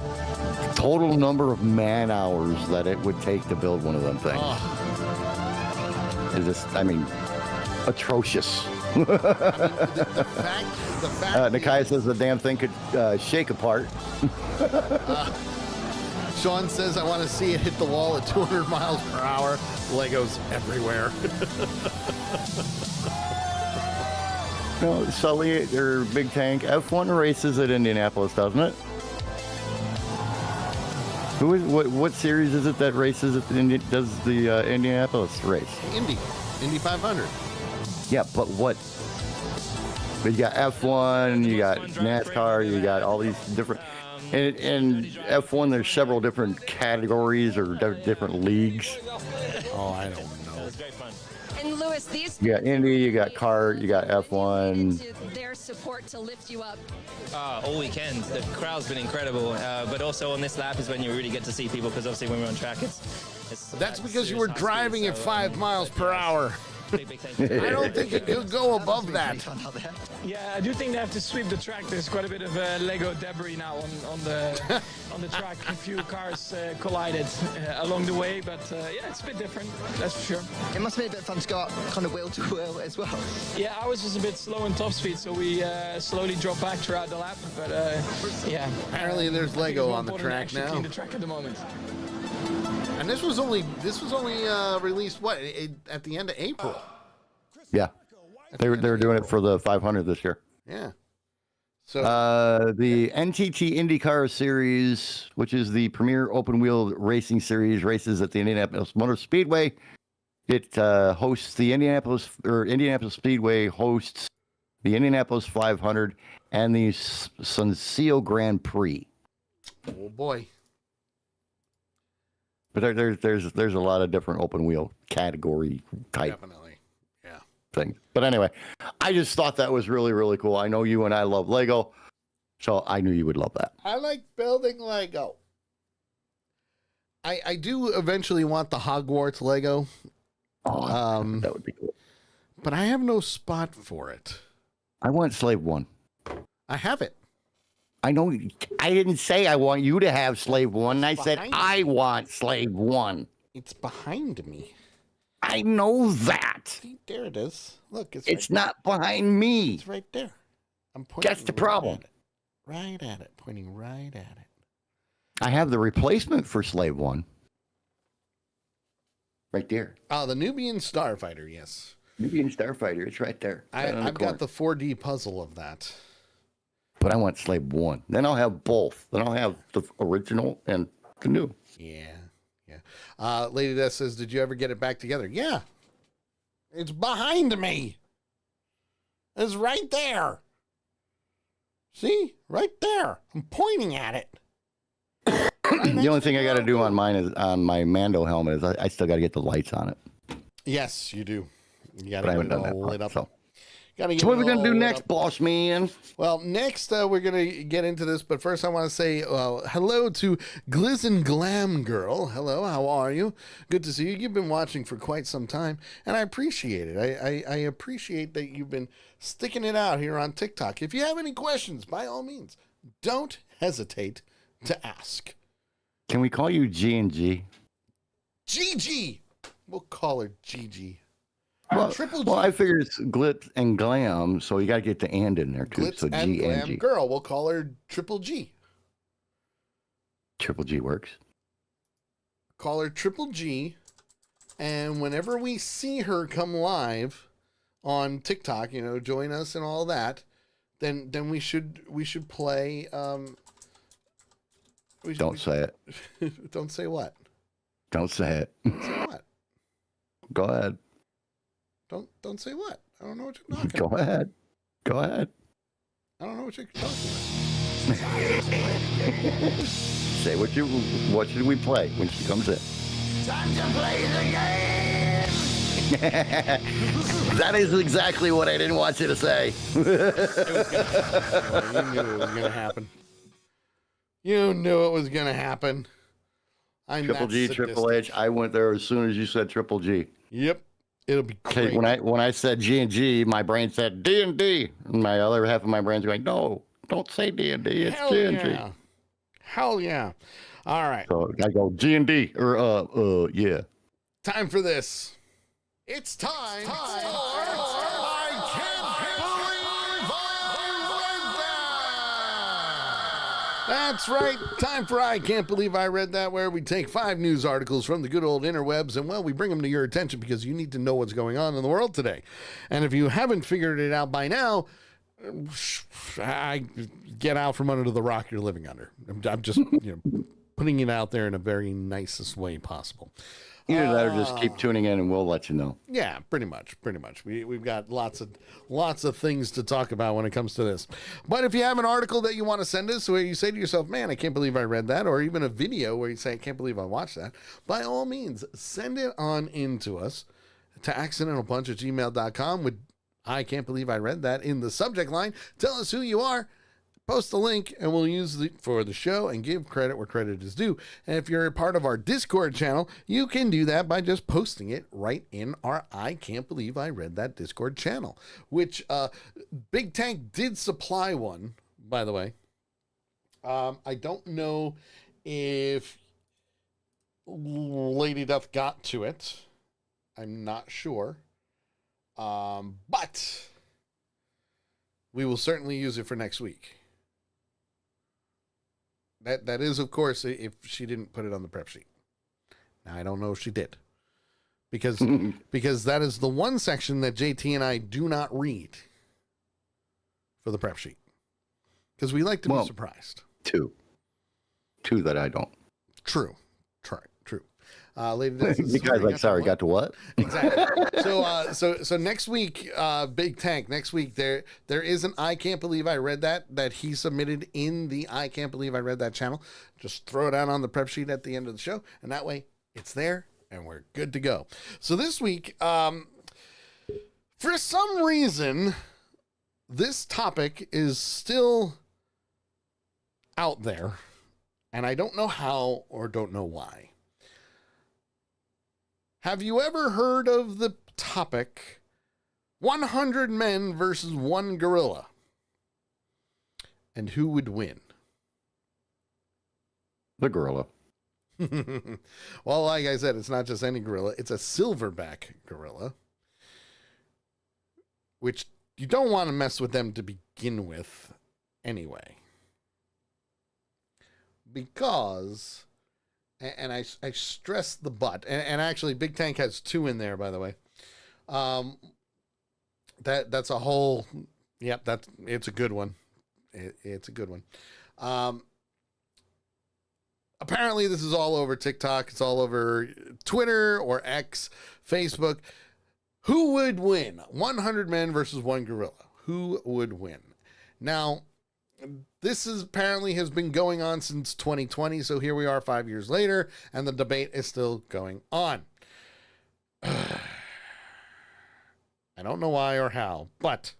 total number of man hours that it would take to build one of them things. is just, I mean, atrocious. The fact Nakai says the damn thing could shake apart. Sean says, I want to see it hit the wall at 200 miles per hour. Legos everywhere. No, Sully, or Big Tank, F1 races at Indianapolis, doesn't it? What series is it that races at does the Indianapolis race? Indy 500. Yeah, but what? You got F1, you got NASCAR, you got all these different. And F1, there's several different categories or different leagues. Oh, I don't know. And Lewis, these You got Indy, you got kart, you got F1. their support to lift you up. All weekend, the crowd's been incredible. But also on this lap is when you really get to see people, because obviously when we're on track, That's because you were driving at 5 miles per hour. I don't think it could go above that. Yeah, I do think they have to sweep the track. There's quite a bit of Lego debris now on the on the track. A few cars collided along the way, but yeah, it's a bit different. That's for sure. It must be a bit fun to go up kind of wheel to wheel as well. Yeah, ours was a bit slow in top speed, so we slowly dropped back throughout the lap. But yeah, apparently there's Lego on the track now. Clean the track at the moment. And this was only released at the end of April. Yeah, they were doing it for the 500 this year. Yeah. So the NTT IndyCar Series, which is the premier open wheel racing series, races at the Indianapolis Motor Speedway. It hosts the Indianapolis Speedway hosts the Indianapolis 500 and the Ensue Grand Prix. Oh boy. But there's a lot of different open wheel category type Definitely. Yeah. things. But anyway, I just thought that was really, really cool. I know you and I love Lego, so I knew you would love that. I like building Lego. I do eventually want the Hogwarts Lego. Oh, that would be cool. But I have no spot for it. I want Slave 1. I have it. I know. I didn't say I want you to have Slave 1. I said I want Slave 1. It's behind me. I know that. See, there it is. Look, it's not behind me. It's right there. I'm pointing. That's the problem. Right at it. Pointing right at it. I have the replacement for Slave 1. Right there. Oh, the Nubian Starfighter, yes. Nubian Starfighter. It's right there. I've got the 4D puzzle of that. But I want Slave 1. Then I'll have both. Then I'll have the original and the new. Yeah. Yeah. Lady Death says, did you ever get it back together? Yeah. It's behind me. It's right there. See? Right there. I'm pointing at it. The only thing I got to do on mine is on my Mando helmet is I still got to get the lights on it. Yes, you do. You got But I to haven't get done it that all lit part, up. so. Gotta get So what it are we going all to do lit next, up. boss man? Well, next we're going to get into this, but first I want to say hello to Gliz and Glam Girl. Hello, how are you? Good to see you. You've been watching for quite some time, and I appreciate it. I appreciate that you've been sticking it out here on TikTok. If you have any questions, by all means, don't hesitate to ask. Can we call you G&G? Gigi! We'll call her Gigi. Well, I figured it's glitz and glam, so you got to get the and in there too. Glitz so and Glam G. Girl. We'll call her Triple G. Triple G works. Call her Triple G, and whenever we see her come live on TikTok, join us and all that, then we should play. Don't say it. Don't say what? Don't say it. Say what? Go ahead. Don't say what? I don't know what you're talking Go about. ahead. Go ahead. I don't know what you're talking about. Say what should we play when she comes in? Time to play the game! That is exactly what I didn't want you to say. You knew it was gonna happen. You knew it was gonna happen. I'm Triple G, Triple H. I went there as soon as you said Triple G. Yep. It'll be great. Okay, when I said G&G, my brain said D&D. And my other half of my brain's going, no, don't say D&D. It's Hell G&G. yeah. Hell yeah. All right. So I go G&D or yeah. Time for this. It's time for I Can't Believe I Read That! That's right. Time for I Can't Believe I Read That, where we take 5 news articles from the good old interwebs and, well, we bring them to your attention because you need to know what's going on in the world today. And if you haven't figured it out by now, I get out from under the rock you're living under. I'm just putting it out there in a very nicest way possible. Either that or just keep tuning in and we'll let you know. Yeah, pretty much. We've got lots of things to talk about when it comes to this. But if you have an article that you want to send us where you say to yourself, man, I can't believe I read that, or even a video where you say, I can't believe I watched that, by all means, send it on in to us to accidentalpunch@gmail.com with I can't believe I read that in the subject line. Tell us who you are. Post the link and we'll use it for the show and give credit where credit is due. And if you're a part of our Discord channel, you can do that by just posting it right in our I Can't Believe I Read That Discord channel, which Big Tank did supply one, by the way. I don't know if Lady Duff got to it. I'm not sure. But we will certainly use it for next week. That is, of course, if she didn't put it on the prep sheet. Now, I don't know if she did. Because that is the one section that JT and I do not read for the prep sheet. Because we like to be surprised. Two that I don't. True. Lady Death says, you guys like, sorry, got to what? Exactly. So next week, Big Tank, next week, there is an I Can't Believe I Read That he submitted in the I Can't Believe I Read That channel. Just throw it out on the prep sheet at the end of the show, and that way it's there and we're good to go. So this week, for some reason, this topic is still out there, and I don't know how or don't know why. Have you ever heard of the topic 100 men versus 1 gorilla? And who would win? The gorilla. Well, like I said, it's not just any gorilla. It's a silverback gorilla, which you don't want to mess with them to begin with anyway. Because... And I stress the but, and actually Big Tank has 2 in there, by the way. That's a whole, yep, it's a good one. It's a good one. Apparently this is all over TikTok. It's all over Twitter or X, Facebook. Who would win? 100 men versus 1 gorilla. Who would win? Now, this apparently has been going on since 2020, so here we are 5 years later, and the debate is still going on. I don't know why or how, but,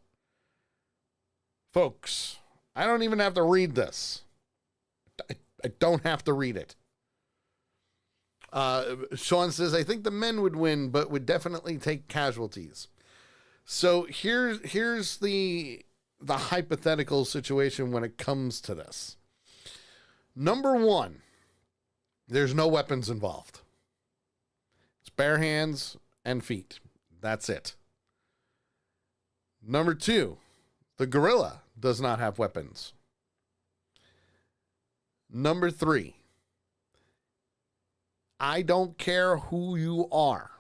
folks, I don't even have to read this. I don't have to read it. Sean says, I think the men would win, but would definitely take casualties. So here's the hypothetical situation when it comes to this. Number 1, there's no weapons involved. It's bare hands and feet. That's it. Number 2, the gorilla does not have weapons. Number 3, I don't care who you are.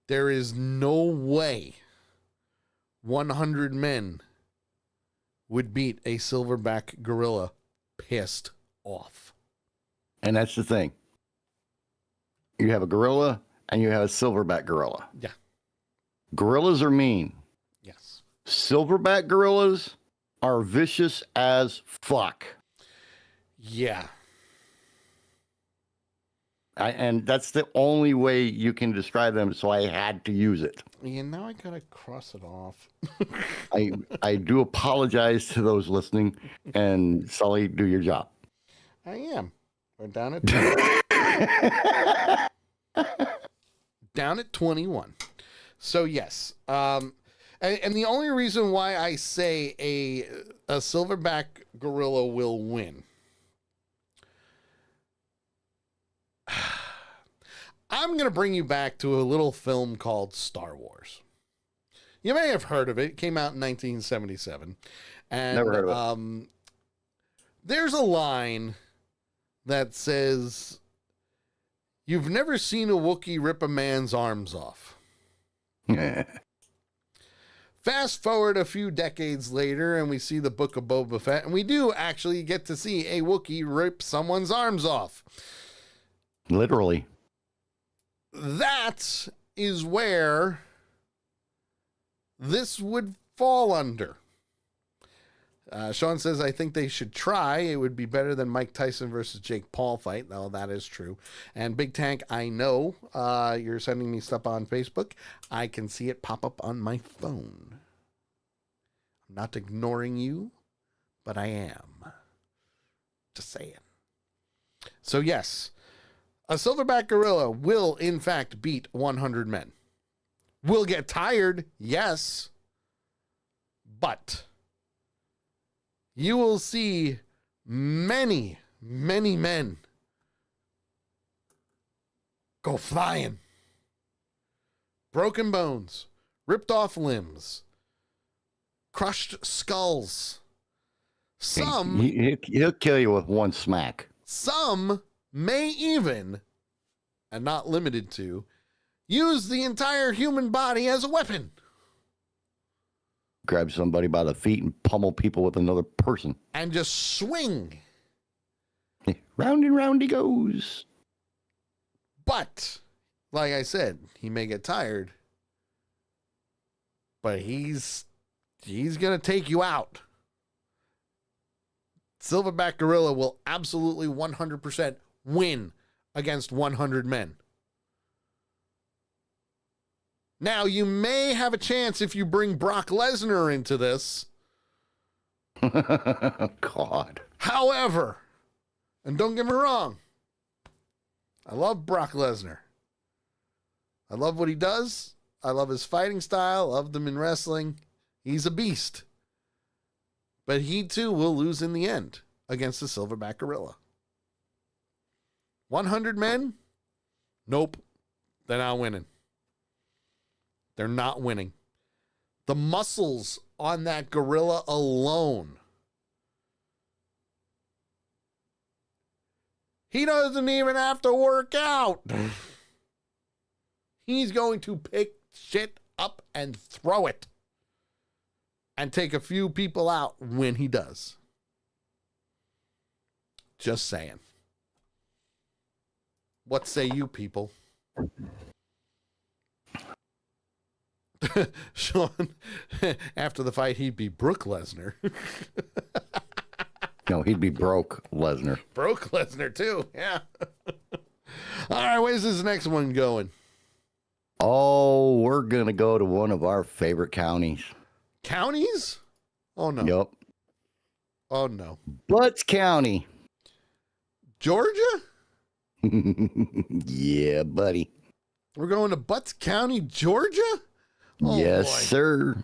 There is no way 100 men would beat a silverback gorilla pissed off. And that's the thing. You have a gorilla and you have a silverback gorilla. Yeah. Gorillas are mean. Yes. Silverback gorillas are vicious as fuck. Yeah. And that's the only way you can describe them, so I had to use it. Yeah, now I gotta cross it off. I do apologize to those listening, and Sully, do your job. I am. We're down at down at 21. So yes, and the only reason why I say a silverback gorilla will win, I'm going to bring you back to a little film called Star Wars. You may have heard of it. It came out in 1977. And, Never heard of it. There's a line that says, "You've never seen a Wookiee rip a man's arms off." Fast forward a few decades later, and we see the Book of Boba Fett, and we do actually get to see a Wookiee rip someone's arms off. Literally. That is where this would fall under. Sean says, I think they should try. It would be better than Mike Tyson versus Jake Paul fight. No, that is true. And Big Tank, I know you're sending me stuff on Facebook. I can see it pop up on my phone. I'm not ignoring you, but I am. Just saying. So yes, a silverback gorilla will in fact beat 100 men. Will get tired, yes, but you will see many, many men go flying. Broken bones, ripped off limbs, crushed skulls. Some... He'll kill you with one smack. Some may even, and not limited to, use the entire human body as a weapon. Grab somebody by the feet and pummel people with another person. And just swing. Round and round he goes. But, like I said, he may get tired. But he's going to take you out. Silverback gorilla will absolutely 100% win against 100 men. Now, you may have a chance if you bring Brock Lesnar into this. God. However, and don't get me wrong, I love Brock Lesnar. I love what he does. I love his fighting style. I loved him in wrestling. He's a beast. But he too will lose in the end against the silverback gorilla. 100 men? Nope. They're not winning. They're not winning. The muscles on that gorilla alone. He doesn't even have to work out. He's going to pick shit up and throw it. And take a few people out when he does. Just saying. What say you, people? Sean, after the fight, he'd be Brook Lesnar. No, he'd be Broke Lesnar. Broke Lesnar, too. Yeah. All right, where's this next one going? Oh, we're going to go to one of our favorite counties. Counties? Oh, no. Yep. Oh, no. Butts County. Georgia? Yeah, buddy. We're going to Butts County, Georgia? Oh, yes, boy. sir.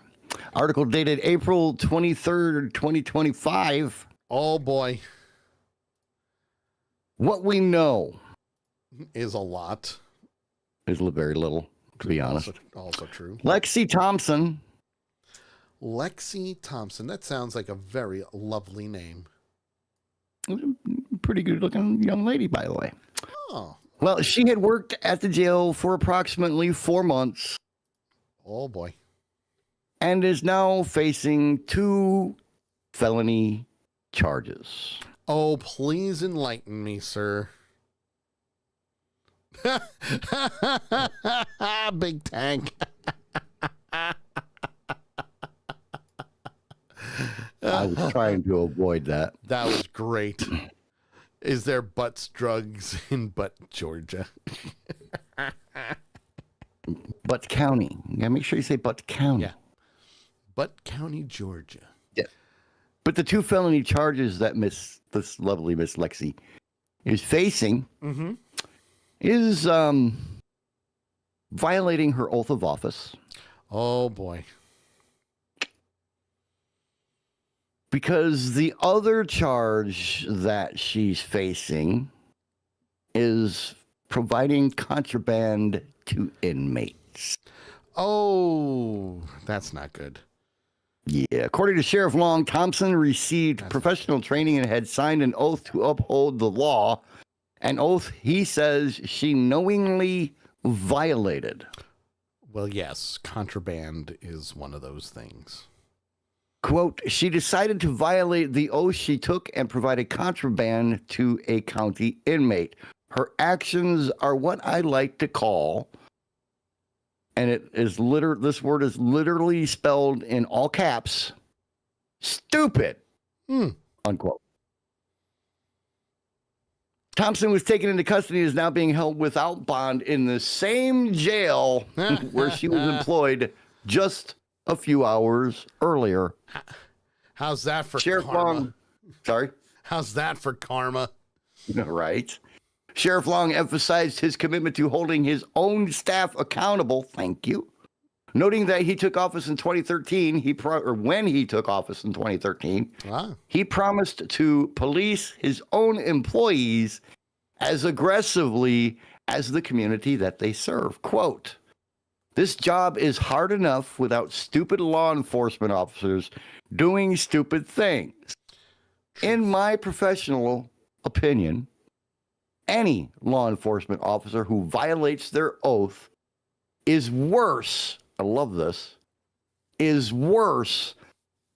Article dated April 23rd, 2025. Oh, boy. What we know is a lot. Is very little, to be honest. Also true. Lexi Thompson. Lexi Thompson. That sounds like a very lovely name. Pretty good looking young lady, by the way. Oh. Well, she had worked at the jail for approximately 4 months. Oh, boy. And is now facing 2 felony charges. Oh, please enlighten me, sir. Big Tank. I was trying to avoid that. That was great. Is there butts drugs in Butt, Georgia? Butt County. You gotta make sure you say Butt County. Yeah. Butt County, Georgia. Yeah. But the 2 felony charges that this lovely Miss Lexi is facing is violating her oath of office. Oh, boy. Because the other charge that she's facing is providing contraband to inmates. Oh, that's not good. Yeah, according to Sheriff Long, Thompson received professional training and had signed an oath to uphold the law, an oath he says she knowingly violated. Well, yes, contraband is one of those things. Quote, she decided to violate the oath she took and provided contraband to a county inmate. Her actions are what I like to call, and this word is literally spelled in all caps, stupid, unquote. Thompson was taken into custody and is now being held without bond in the same jail where she was employed just a few hours earlier. How's that for Sheriff karma? Long, sorry? How's that for karma? Right. Sheriff Long emphasized his commitment to holding his own staff accountable. Thank you. Noting that he took office in 2013, when he took office in 2013, he promised to police his own employees as aggressively as the community that they serve. Quote, this job is hard enough without stupid law enforcement officers doing stupid things. In my professional opinion, any law enforcement officer who violates their oath is worse, I love this, is worse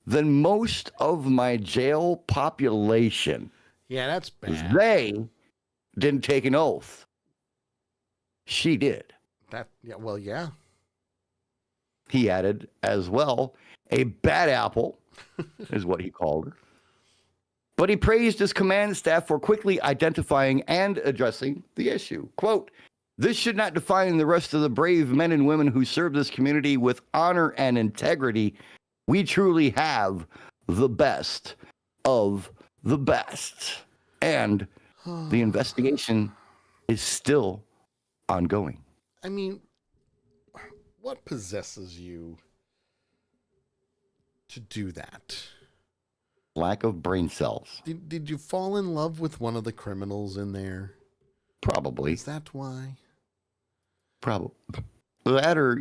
than most of my jail population. Yeah, that's bad. They didn't take an oath. She did. Yeah. He added as well, a bad apple is what he called her. But he praised his command staff for quickly identifying and addressing the issue. Quote, this should not define the rest of the brave men and women who serve this community with honor and integrity. We truly have the best of the best. And the investigation is still ongoing. I mean, what possesses you to do that? Lack of brain cells. Did you fall in love with one of the criminals in there? Probably. Is that why? Probably. That or,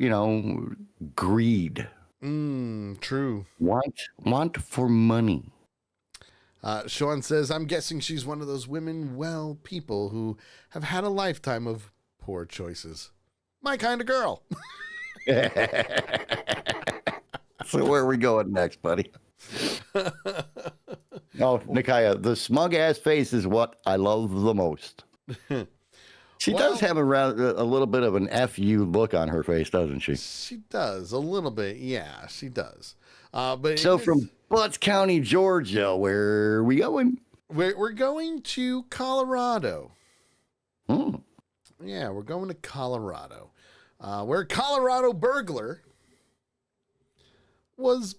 greed. True. Want for money. Sean says, I'm guessing she's one of those people who have had a lifetime of poor choices. My kind of girl. So where are we going next, buddy? Oh, Nikaya, the smug ass face is what I love the most. She does have a little bit of an FU look on her face, doesn't she? She does a little bit. Yeah, she does. From Butts County, Georgia, where are we going? We're going to Colorado. Mm. Yeah, we're going to Colorado, where a Colorado burglar was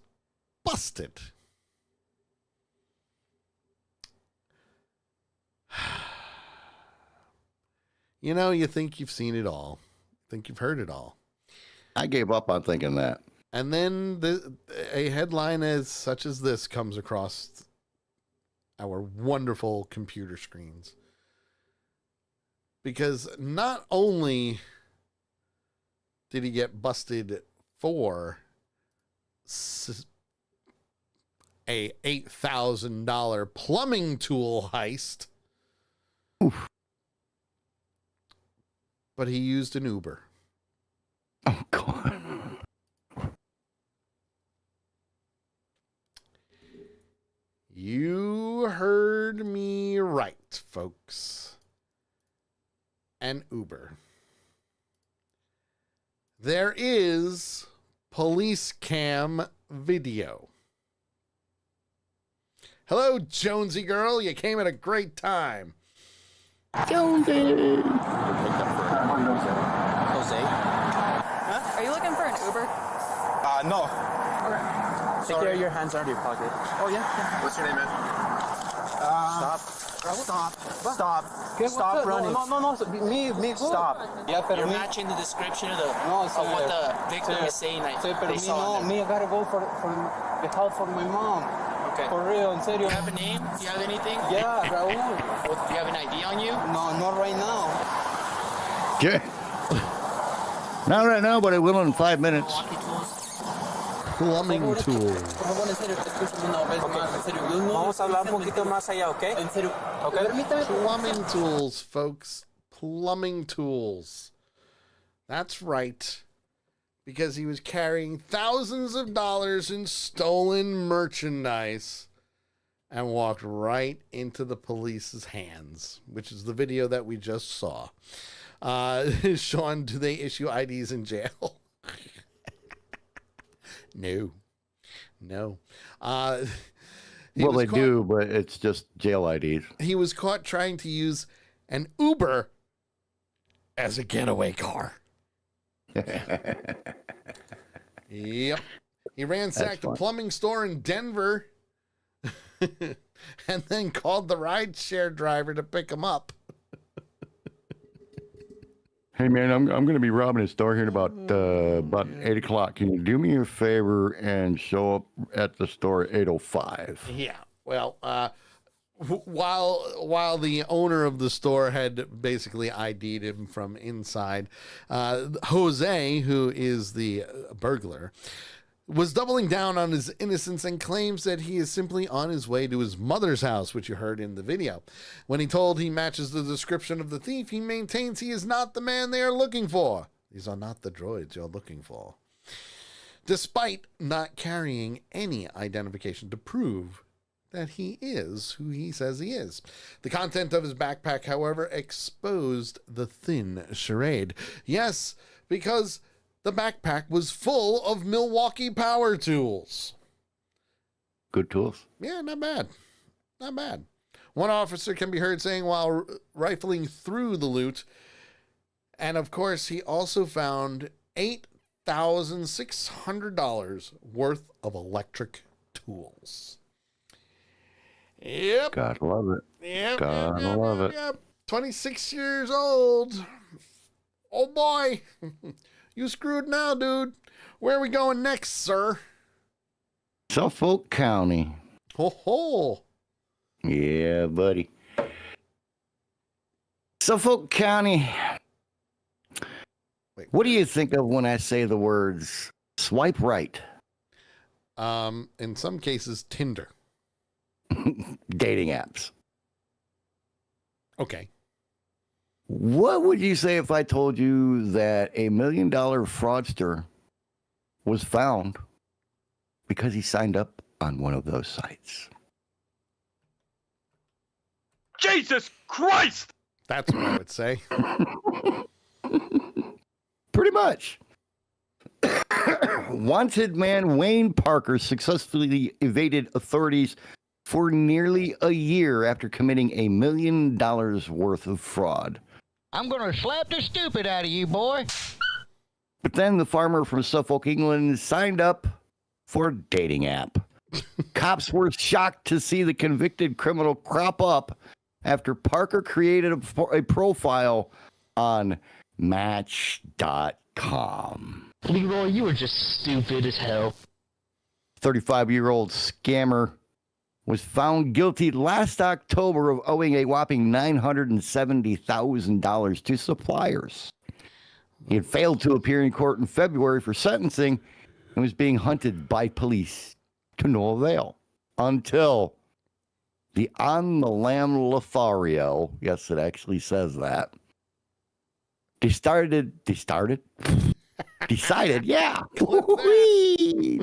busted. You think you've seen it all. Think you've heard it all. I gave up on thinking that. And then a headline such as this comes across our wonderful computer screens. Because not only did he get busted for a $8,000 plumbing tool heist, oof, but he used an Uber. Oh, God. You heard me right, folks. An Uber. There is police cam video. Hello, Jonesy girl. You came at a great time. Jonesy. Jose? Huh? Are you looking for an Uber? No. Okay. Take care of your hands out of your pocket. Oh, yeah. What's your name, man? Stop running. No. Me. Stop. You're matching the description of what the victim is saying. They saw me, I gotta go for the house for my mom. Okay. For real, in serio. Do you have a name? Do you have anything? Yeah, Raul. Do you have an ID on you? No, not right now. Okay. Not right now, but I will in 5 minutes. Plumbing tools. Vamos a hablar un poquito más allá, ¿ok? En serio. Okay. Plumbing tools, folks. Plumbing tools. That's right. Because he was carrying thousands of dollars in stolen merchandise and walked right into the police's hands, which is the video that we just saw. Sean, do they issue IDs in jail? No. Well, they do, but it's just jail IDs. He was caught trying to use an Uber as a getaway car. Yep. He ransacked a plumbing store in Denver and then called the rideshare driver to pick him up. Hey man, I'm going to be robbing a store here at about 8 o'clock. Can you do me a favor and show up at the store at 8:05? Yeah. Well, while the owner of the store had basically ID'd him from inside, Jose, who is the burglar, was doubling down on his innocence and claims that he is simply on his way to his mother's house, which you heard in the video. When he told he matches the description of the thief, he maintains he is not the man they are looking for. These are not the droids you're looking for. Despite not carrying any identification to prove that he is who he says he is. The content of his backpack, however, exposed the thin charade. Yes, because the backpack was full of Milwaukee power tools. Good tools. Yeah, not bad. Not bad. One officer can be heard saying while rifling through the loot, and of course, he also found $8,600 worth of electric tools. Yep. God love it. Yep. God love it. Yep. 26 years old. Oh boy. You screwed now, dude. Where are we going next, sir? Suffolk County. Ho ho. Yeah, buddy. Suffolk County. Wait, what do you think of when I say the words swipe right? In some cases, Tinder. Dating apps. Okay. What would you say if I told you that $1 million fraudster was found because he signed up on one of those sites? Jesus Christ! That's what I would say. Pretty much. Wanted man Wayne Parker successfully evaded authorities for nearly a year after committing $1 million worth of fraud. I'm going to slap the stupid out of you, boy. But then the farmer from Suffolk, England, signed up for a dating app. Cops were shocked to see the convicted criminal crop up after Parker created a profile on Match.com. Leroy, you were just stupid as hell. 35-year-old scammer was found guilty last October of owing a whopping $970,000 to suppliers. He had failed to appear in court in February for sentencing and was being hunted by police to no avail until the On the Lam Lothario, yes, it actually says that, decided, yeah,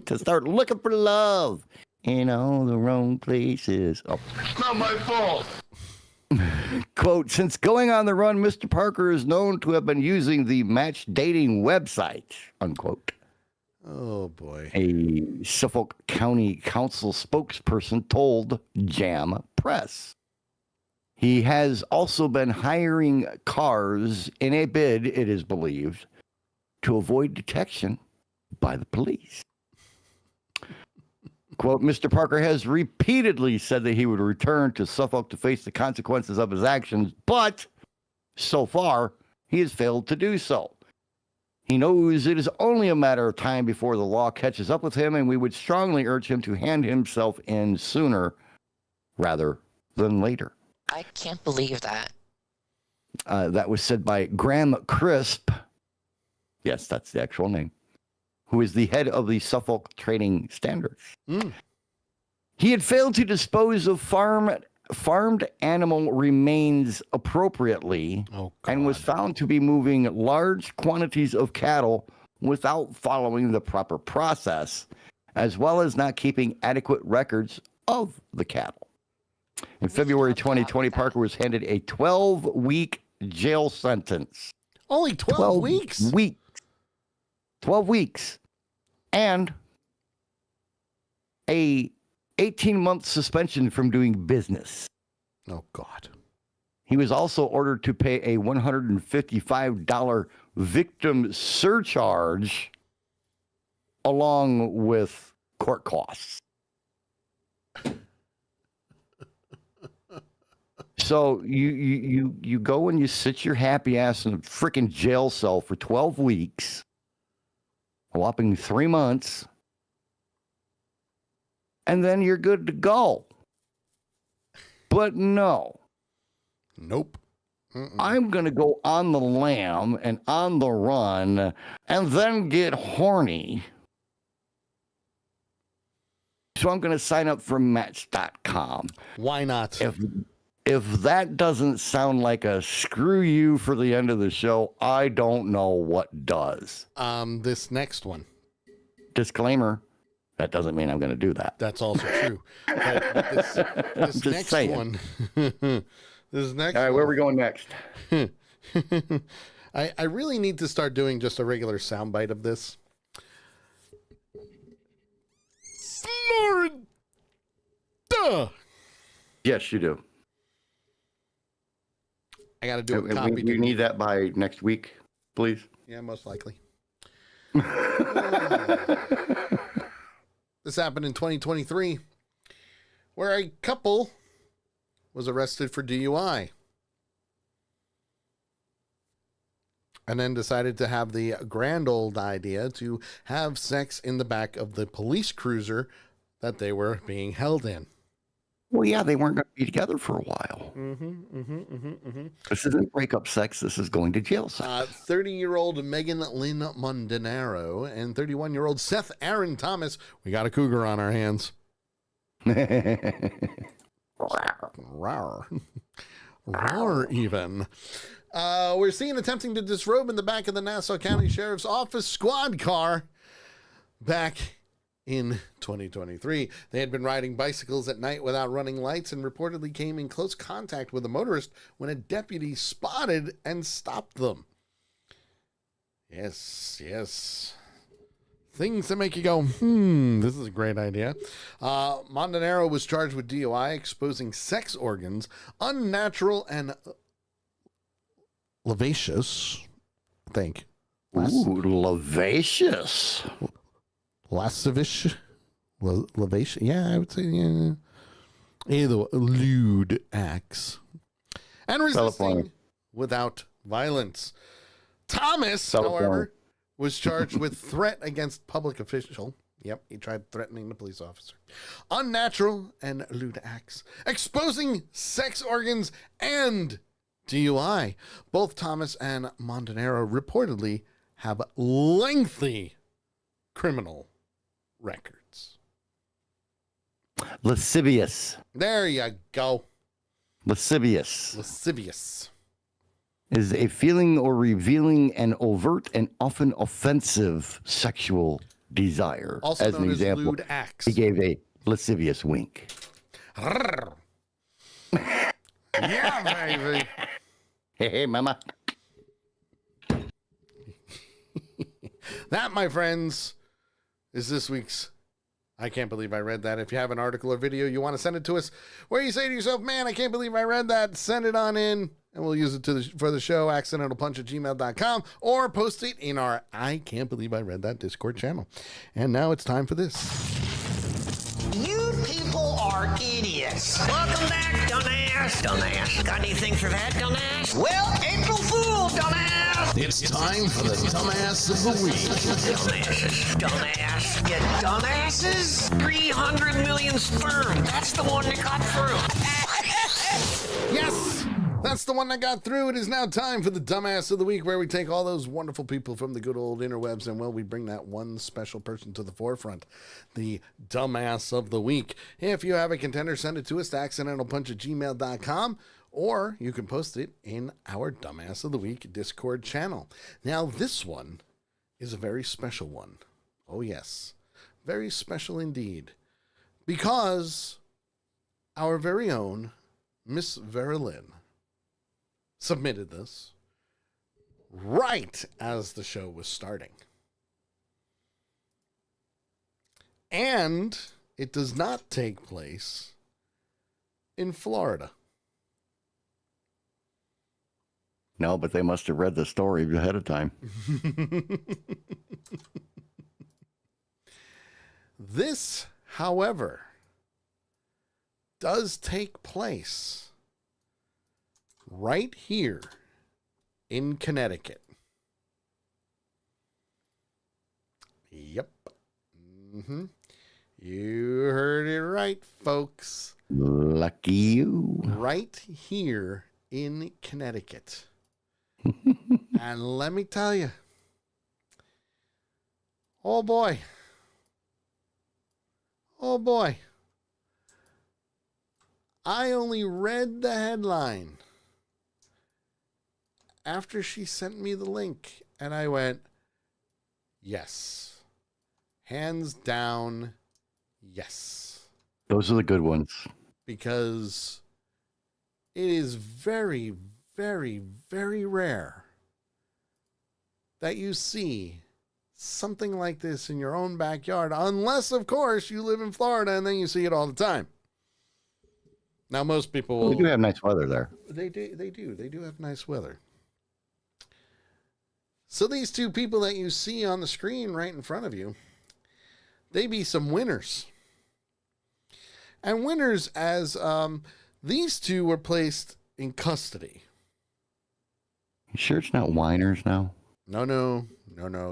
to start looking for love in all the wrong places. Oh. It's not my fault. Quote, since going on the run, Mr. Parker is known to have been using the match dating website, unquote. Oh, boy. A Suffolk County Council spokesperson told Jam Press. He has also been hiring cars in a bid, it is believed, to avoid detection by the police. Quote, Mr. Parker has repeatedly said that he would return to Suffolk to face the consequences of his actions, but so far, he has failed to do so. He knows it is only a matter of time before the law catches up with him, and we would strongly urge him to hand himself in sooner rather than later. I can't believe that. That was said by Graham Crisp. Yes, that's the actual name. Who is the head of the Suffolk Trading Standards. He had failed to dispose of farmed animal remains appropriately and was found to be moving large quantities of cattle without following the proper process, as well as not keeping adequate records of the cattle. In February 2020, Parker was handed a 12-week jail sentence. Only 12 weeks? 12 weeks. And a 18-month suspension from doing business. Oh, God. He was also ordered to pay a $155 victim surcharge along with court costs. So you go and you sit your happy ass in a freaking jail cell for 12 weeks, a whopping 3 months, and then you're good to go. But no. Nope. I'm going to go on the lam and on the run and then get horny. So I'm going to sign up for Match.com. Why not? If that doesn't sound like a screw you for the end of the show, I don't know what does. This next one. Disclaimer. That doesn't mean I'm going to do that. That's also true. But this next one. This next. All right, where are we going next? I really need to start doing just a regular soundbite of this. Florida. Yes, you do. I got to do a copy. We need that by next week, please. Yeah, most likely. This happened in 2023, where a couple was arrested for DUI and then decided to have the grand old idea to have sex in the back of the police cruiser that they were being held in. Well, yeah, they weren't going to be together for a while. This isn't breakup sex. This is going to jail sex. 30-year-old Megan Lynn Mondanaro and 31-year-old Seth Aaron Thomas. We got a cougar on our hands. Rawr even. We're seen attempting to disrobe in the back of the Nassau County Sheriff's Office squad car back in 2023. They had been riding bicycles at night without running lights and reportedly came in close contact with a motorist when a deputy spotted and stopped them. Yes. Things that make you go, this is a great idea. Mondanaro was charged with DUI, exposing sex organs, unnatural and lascivious. I think. Ooh, lascivious. Lascivious. Lascivious. Yeah, I would say, yeah. Either lewd acts. And resisting without violence. Thomas, however, was charged with threat against public official. Yep, he tried threatening the police officer. Unnatural and lewd acts. Exposing sex organs and DUI. Both Thomas and Mondanaro reportedly have lengthy criminal records. Lascivious. There you go. Lascivious. Lascivious. Is a feeling or revealing an overt and often offensive sexual desire. Also as known an as example, lewd acts. he gave a lascivious wink. Yeah, baby. Hey, mama. That, my friends, is this week's I Can't Believe I Read That. If you have an article or video you want to send it to us, where you say to yourself, man, I can't believe I read that, send it on in, and we'll use it for the show, accidentalpunch@gmail.com, or post it in our I Can't Believe I Read That Discord channel. And now it's time for this. You people are idiots. Welcome back, dumbass. Dumbass. Got anything for that, dumbass? Well, April Fool, dumbass. It's time for the dumbass of the week. Dumbasses. Dumbass. You dumbasses? 300 million sperm. That's the one that got through. Yes, that's the one that got through. It is now time for the Dumbass of the Week, where we take all those wonderful people from the good old interwebs and, well, we bring that one special person to the forefront, the Dumbass of the Week. If you have a contender, send it to us to accidentalpunch@gmail.com, or you can post it in our Dumbass of the Week Discord channel. Now, this one is a very special one. Oh, yes. Very special indeed. Because our very own Miss Vera Lynn submitted this right as the show was starting. And it does not take place in Florida. No, but they must have read the story ahead of time. This, however, does take place right here in Connecticut. Yep. You heard it right, folks. Lucky you. Right here in Connecticut. And let me tell you, oh boy. Oh boy. I only read the headline after she sent me the link, and I went, yes. Hands down, yes. Those are the good ones. Because it is very, very, very rare that you see something like this in your own backyard, unless, of course, you live in Florida and then you see it all the time. Now, most people will... We do have nice weather there. They do have nice weather. So these two people that you see on the screen right in front of you, they be some winners. And winners as these two were placed in custody. You sure it's not whiners now? No.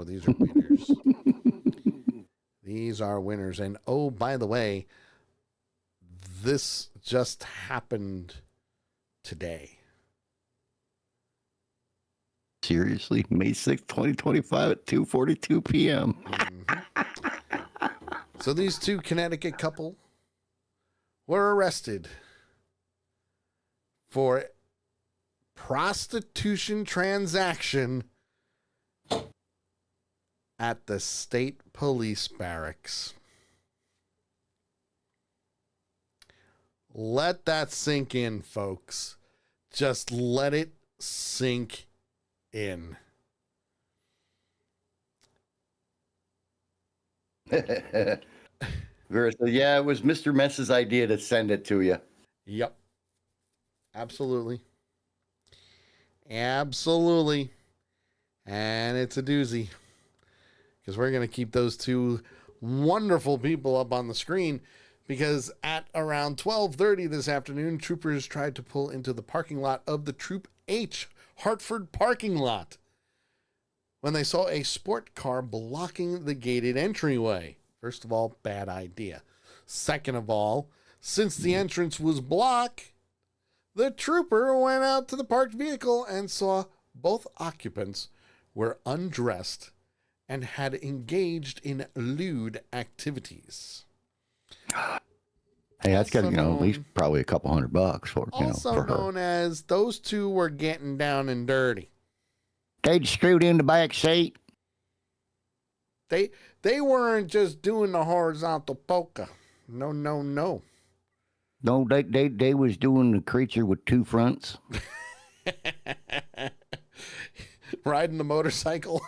These are winners. These are winners. And oh, by the way, this just happened today. Seriously? May 6th, 2025 at 2:42 p.m. So these two Connecticut couple were arrested for prostitution transaction at the state police barracks. Let that sink in, folks. Just let it sink in. Vera said, yeah, it was Mr. Mess's idea to send it to you. Yep. Absolutely. Absolutely. And it's a doozy. Because we're going to keep those two wonderful people up on the screen. Because at around 12:30 this afternoon, troopers tried to pull into the parking lot of the Troop H Hartford parking lot when they saw a sport car blocking the gated entryway. First of all, bad idea. Second of all, since the entrance was blocked, the trooper went out to the parked vehicle and saw both occupants were undressed and had engaged in lewd activities. Hey, that's got, at least probably a couple $100 for, Also for her. known as those two were getting down and dirty. They screwed in the back seat. They weren't just doing the horizontal polka. No. No, they was doing the creature with two fronts. Riding the motorcycle.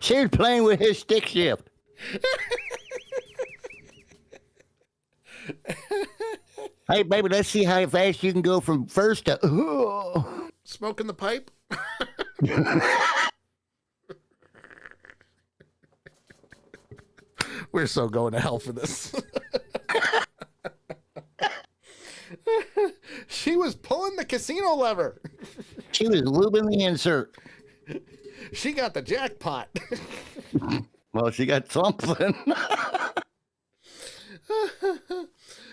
She was playing with his stick shift. Hey, baby, let's see how fast you can go from first to... Smoking the pipe? We're so going to hell for this. She was pulling the casino lever. She was lubing the insert. She got the jackpot. Well, she got something.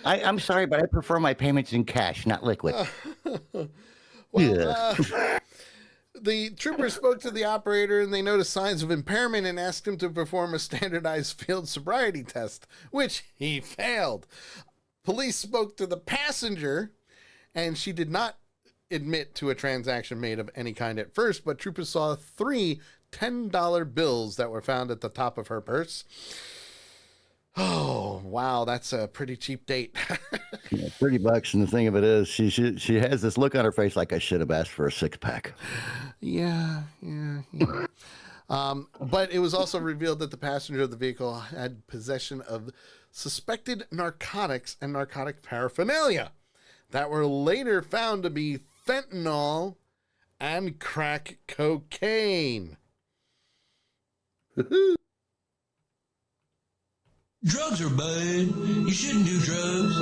I'm sorry, but I prefer my payments in cash, not liquid. The trooper spoke to the operator and they noticed signs of impairment and asked him to perform a standardized field sobriety test, which he failed. Police spoke to the passenger and she did not admit to a transaction made of any kind at first, but troopers saw 3 $10 bills that were found at the top of her purse. Oh, wow, that's a pretty cheap date. Yeah, $30, and the thing of it is, she has this look on her face like I should have asked for a 6-pack. Yeah. But it was also revealed that the passenger of the vehicle had possession of suspected narcotics and narcotic paraphernalia that were later found to be fentanyl and crack cocaine. Drugs are bad. You shouldn't do drugs.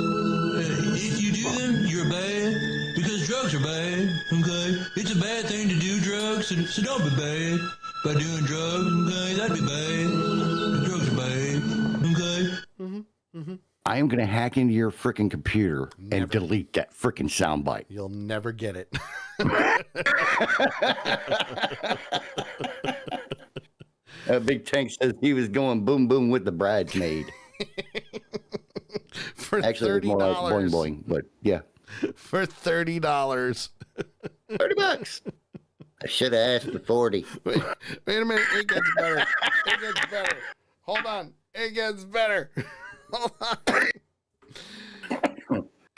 If you do them, you're bad because drugs are bad. Okay, it's a bad thing to do drugs, so don't be bad by doing drugs. Okay, that'd be bad. Drugs are bad. Okay. I am going to hack into your freaking computer and delete that freaking soundbite. You'll never get it. Big Tank says he was going boom boom with the bridesmaid. For actually, it was more like boing boing, but yeah. For $30. $30. I should have asked for 40. Wait a minute. It gets better. It gets better. Hold on. It gets better. Hold on.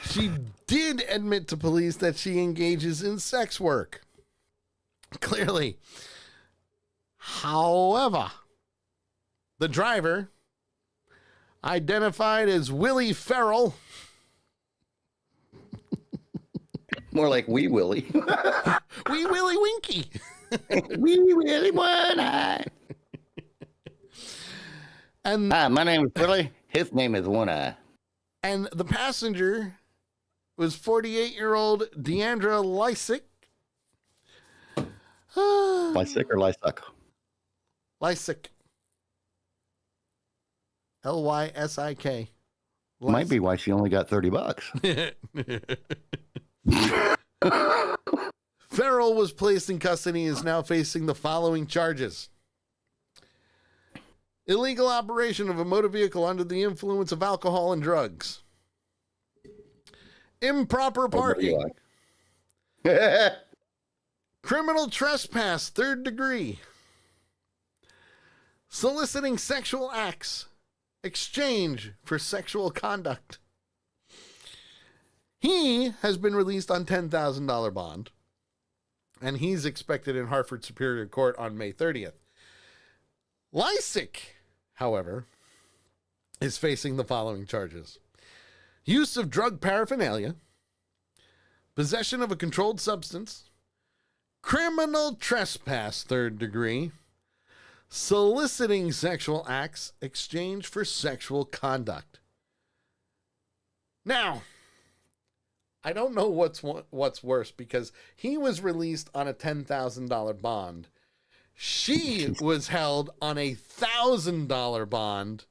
She did admit to police that she engages in sex work. Clearly. However, the driver, identified as Willie Farrell. More like Wee Willie. Wee Willie Winky. Wee Willie One Eye. And hi, my name is Willie. His name is One Eye. And the passenger was 48-year-old Deandra Lysick. Lysick or Lysuck? Lysick. L-Y-S-I-K. Might be why she only got $30. Farrell was placed in custody and is now facing the following charges: illegal operation of a motor vehicle under the influence of alcohol and drugs, improper parking, criminal trespass, 3rd degree, soliciting sexual acts, exchange for sexual conduct. He has been released on $10,000 bond, and he's expected in Hartford Superior Court on May 30th. Lysick, however, is facing the following charges: use of drug paraphernalia, possession of a controlled substance, criminal trespass, 3rd degree, soliciting sexual acts, exchange for sexual conduct. Now, I don't know what's worse, because he was released on a $10,000 bond. She was held on a $1,000 bond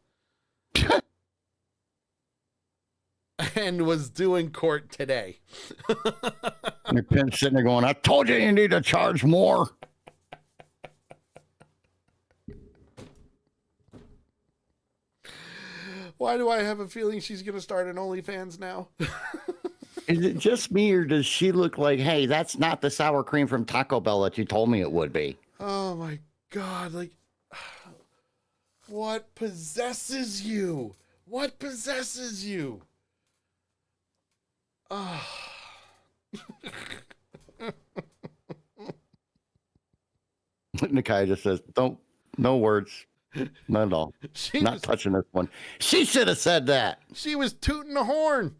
and was doing court today. Your pin's sitting there going, I told you need to charge more. Why do I have a feeling she's going to start an OnlyFans now? Is it just me, or does she look like, hey, that's not the sour cream from Taco Bell that you told me it would be? Oh my God. Like, what possesses you? What possesses you? Oh. Nakai just says, no words. Not at all. Not touching this one. She should have said that. She was tooting the horn.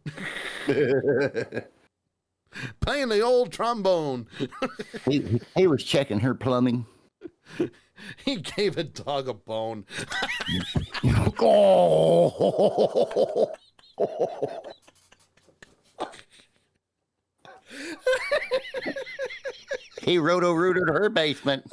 Playing the old trombone. he was checking her plumbing. He gave a dog a bone. Oh. He roto-rooted her basement.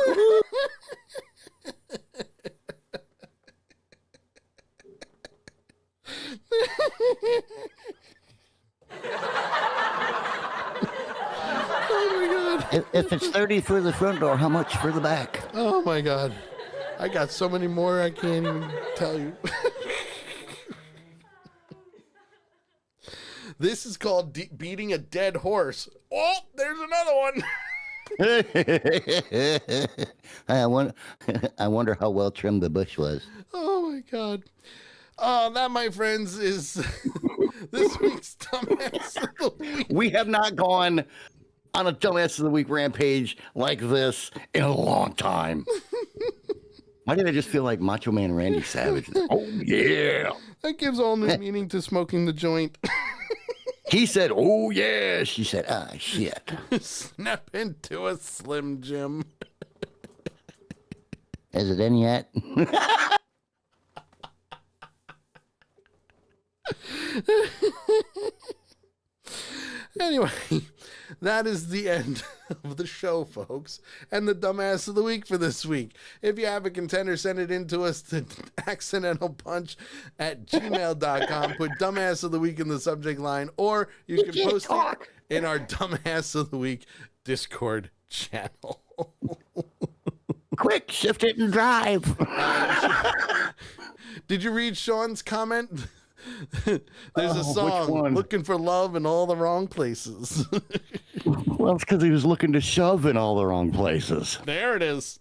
If it's 30 for the front door, how much for the back? Oh my God. I got so many more I can't even tell you. This is called beating a dead horse. Oh, there's another one. I wonder how well trimmed the bush was. Oh my God. That, my friends, is this week's Dumbass of the Week. We have not gone on a Dumbass of the Week rampage like this in a long time. Why did I just feel like Macho Man Randy Savage? Oh, yeah. That gives all new meaning to smoking the joint. He said, oh, yeah. She said, ah, shit. Snap into a Slim Jim. Is it in yet? Anyway, that is the end of the show, folks, and the Dumbass of the Week for this week. If you have a contender, send it in to us to accidentalpunch@gmail.com. Put Dumbass of the Week in the subject line, or you can post it in our Dumbass of the Week Discord channel. Quick, shift it and drive. Did you read Sean's comment? There's a song, Looking for Love in All the Wrong Places. Well, it's because he was looking to shove in all the wrong places. There it is.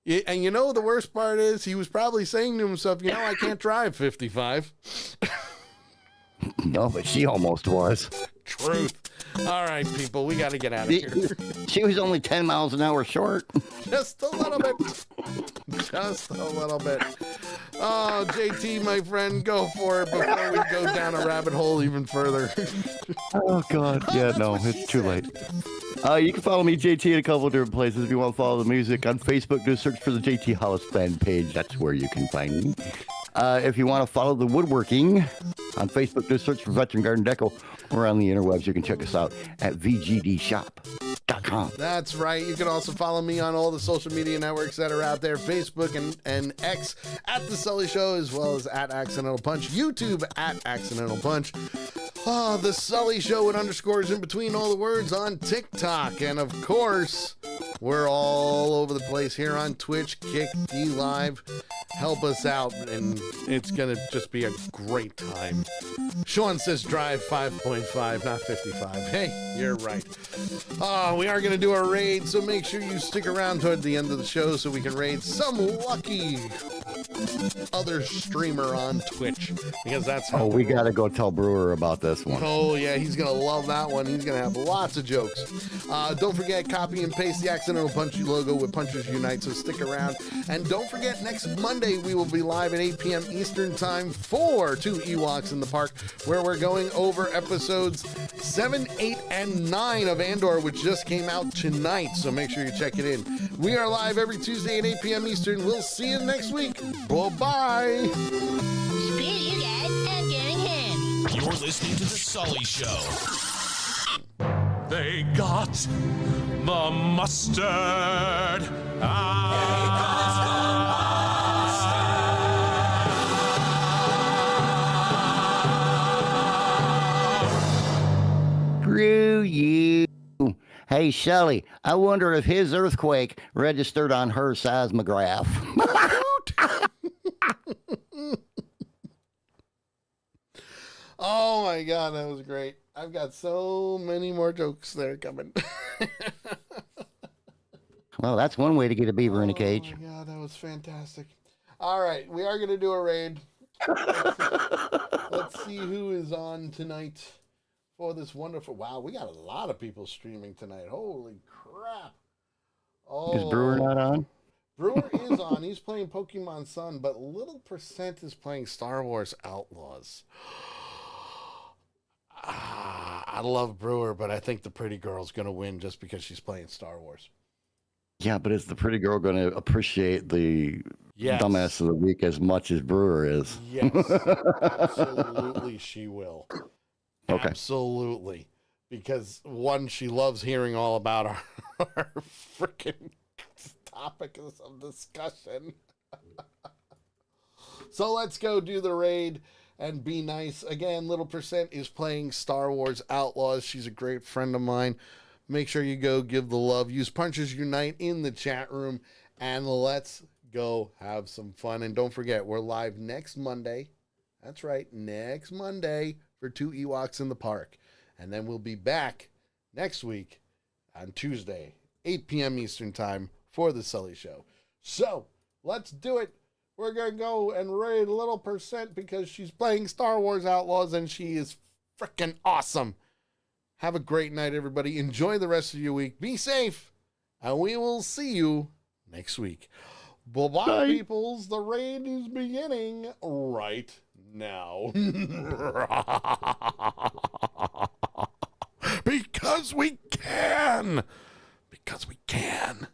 Yeah, and you know the worst part is he was probably saying to himself, you know, I can't drive 55. No, but she almost was. Truth. All right, people, we got to get out of here. She was only 10 miles an hour short. Just a little bit. Just a little bit. Oh, JT, my friend, go for it before we go down a rabbit hole even further. Oh, God. Yeah, no, it's too late. You can follow me, JT, in a couple of different places. If you want to follow the music on Facebook, do a search for the JT Hollis fan page. That's where you can find me. If you want to follow the woodworking on Facebook, do a search for Veteran Garden Deco. Or on the interwebs, you can check us out at vgdshop.com. That's right. You can also follow me on all the social media networks that are out there, Facebook and X at The Sully Show, as well as at Accidental Punch, YouTube at Accidental Punch. Oh, The Sully Show with underscores in between all the words on TikTok. And of course, we're all over the place here on Twitch, Kick, D Live. Help us out, and it's going to just be a great time. Sean says drive 5.5, not 55. Hey, you're right. We are going to do a raid, so make sure you stick around toward the end of the show so we can raid some lucky other streamer on Twitch, because that's how we got to go tell Brewer about this one. Oh, yeah, he's going to love that one. He's going to have lots of jokes. Don't forget, copy and paste the Accidental Punch logo with Punchers Unite, so stick around. And don't forget, next Monday we will be live at 8 p.m. Eastern Time for 2 Ewoks in the Park, where we're going over episodes 7, 8, and 9 of Andor, which just came out tonight, so make sure you check it in. We are live every Tuesday at 8 p.m. Eastern. We'll see you next week. Bye-bye. Screw you guys, I'm going home. You're listening to The Sully Show. They got the mustard. Screw you. Hey, Sully, I wonder if his earthquake registered on her seismograph. Oh my God, that was great. I've got so many more jokes there coming. Well, that's one way to get a beaver in a cage. Oh my God, that was fantastic. All right, we are going to do a raid. Let's see who is on tonight for this wonderful... Wow, we got a lot of people streaming tonight. Holy crap. Oh, Is Brewer not on? Brewer is on. He's playing Pokemon Sun, but Little Percent is playing Star Wars Outlaws. I love Brewer, but I think the pretty girl's going to win just because she's playing Star Wars. Yeah, but is the pretty girl going to appreciate the Dumbass of the Week as much as Brewer is? Yes, absolutely she will. Okay. Absolutely. Because, one, she loves hearing all about our freaking topics of discussion. So let's go do the raid. and be nice. Again, Little Percent is playing Star Wars Outlaws. She's a great friend of mine. Make sure you go give the love. Use Punches Unite in the chat room, and let's go have some fun. And don't forget, we're live next Monday. That's right, next Monday for 2 Ewoks in the Park. And then we'll be back next week on Tuesday, 8 p.m. Eastern Time for the Sully Show. So, let's do it. We're going to go and raid Little Percent because she's playing Star Wars Outlaws and she is freaking awesome. Have a great night, everybody. Enjoy the rest of your week. Be safe. And we will see you next week. Bye-bye, peoples. The raid is beginning right now. Because we can. Because we can.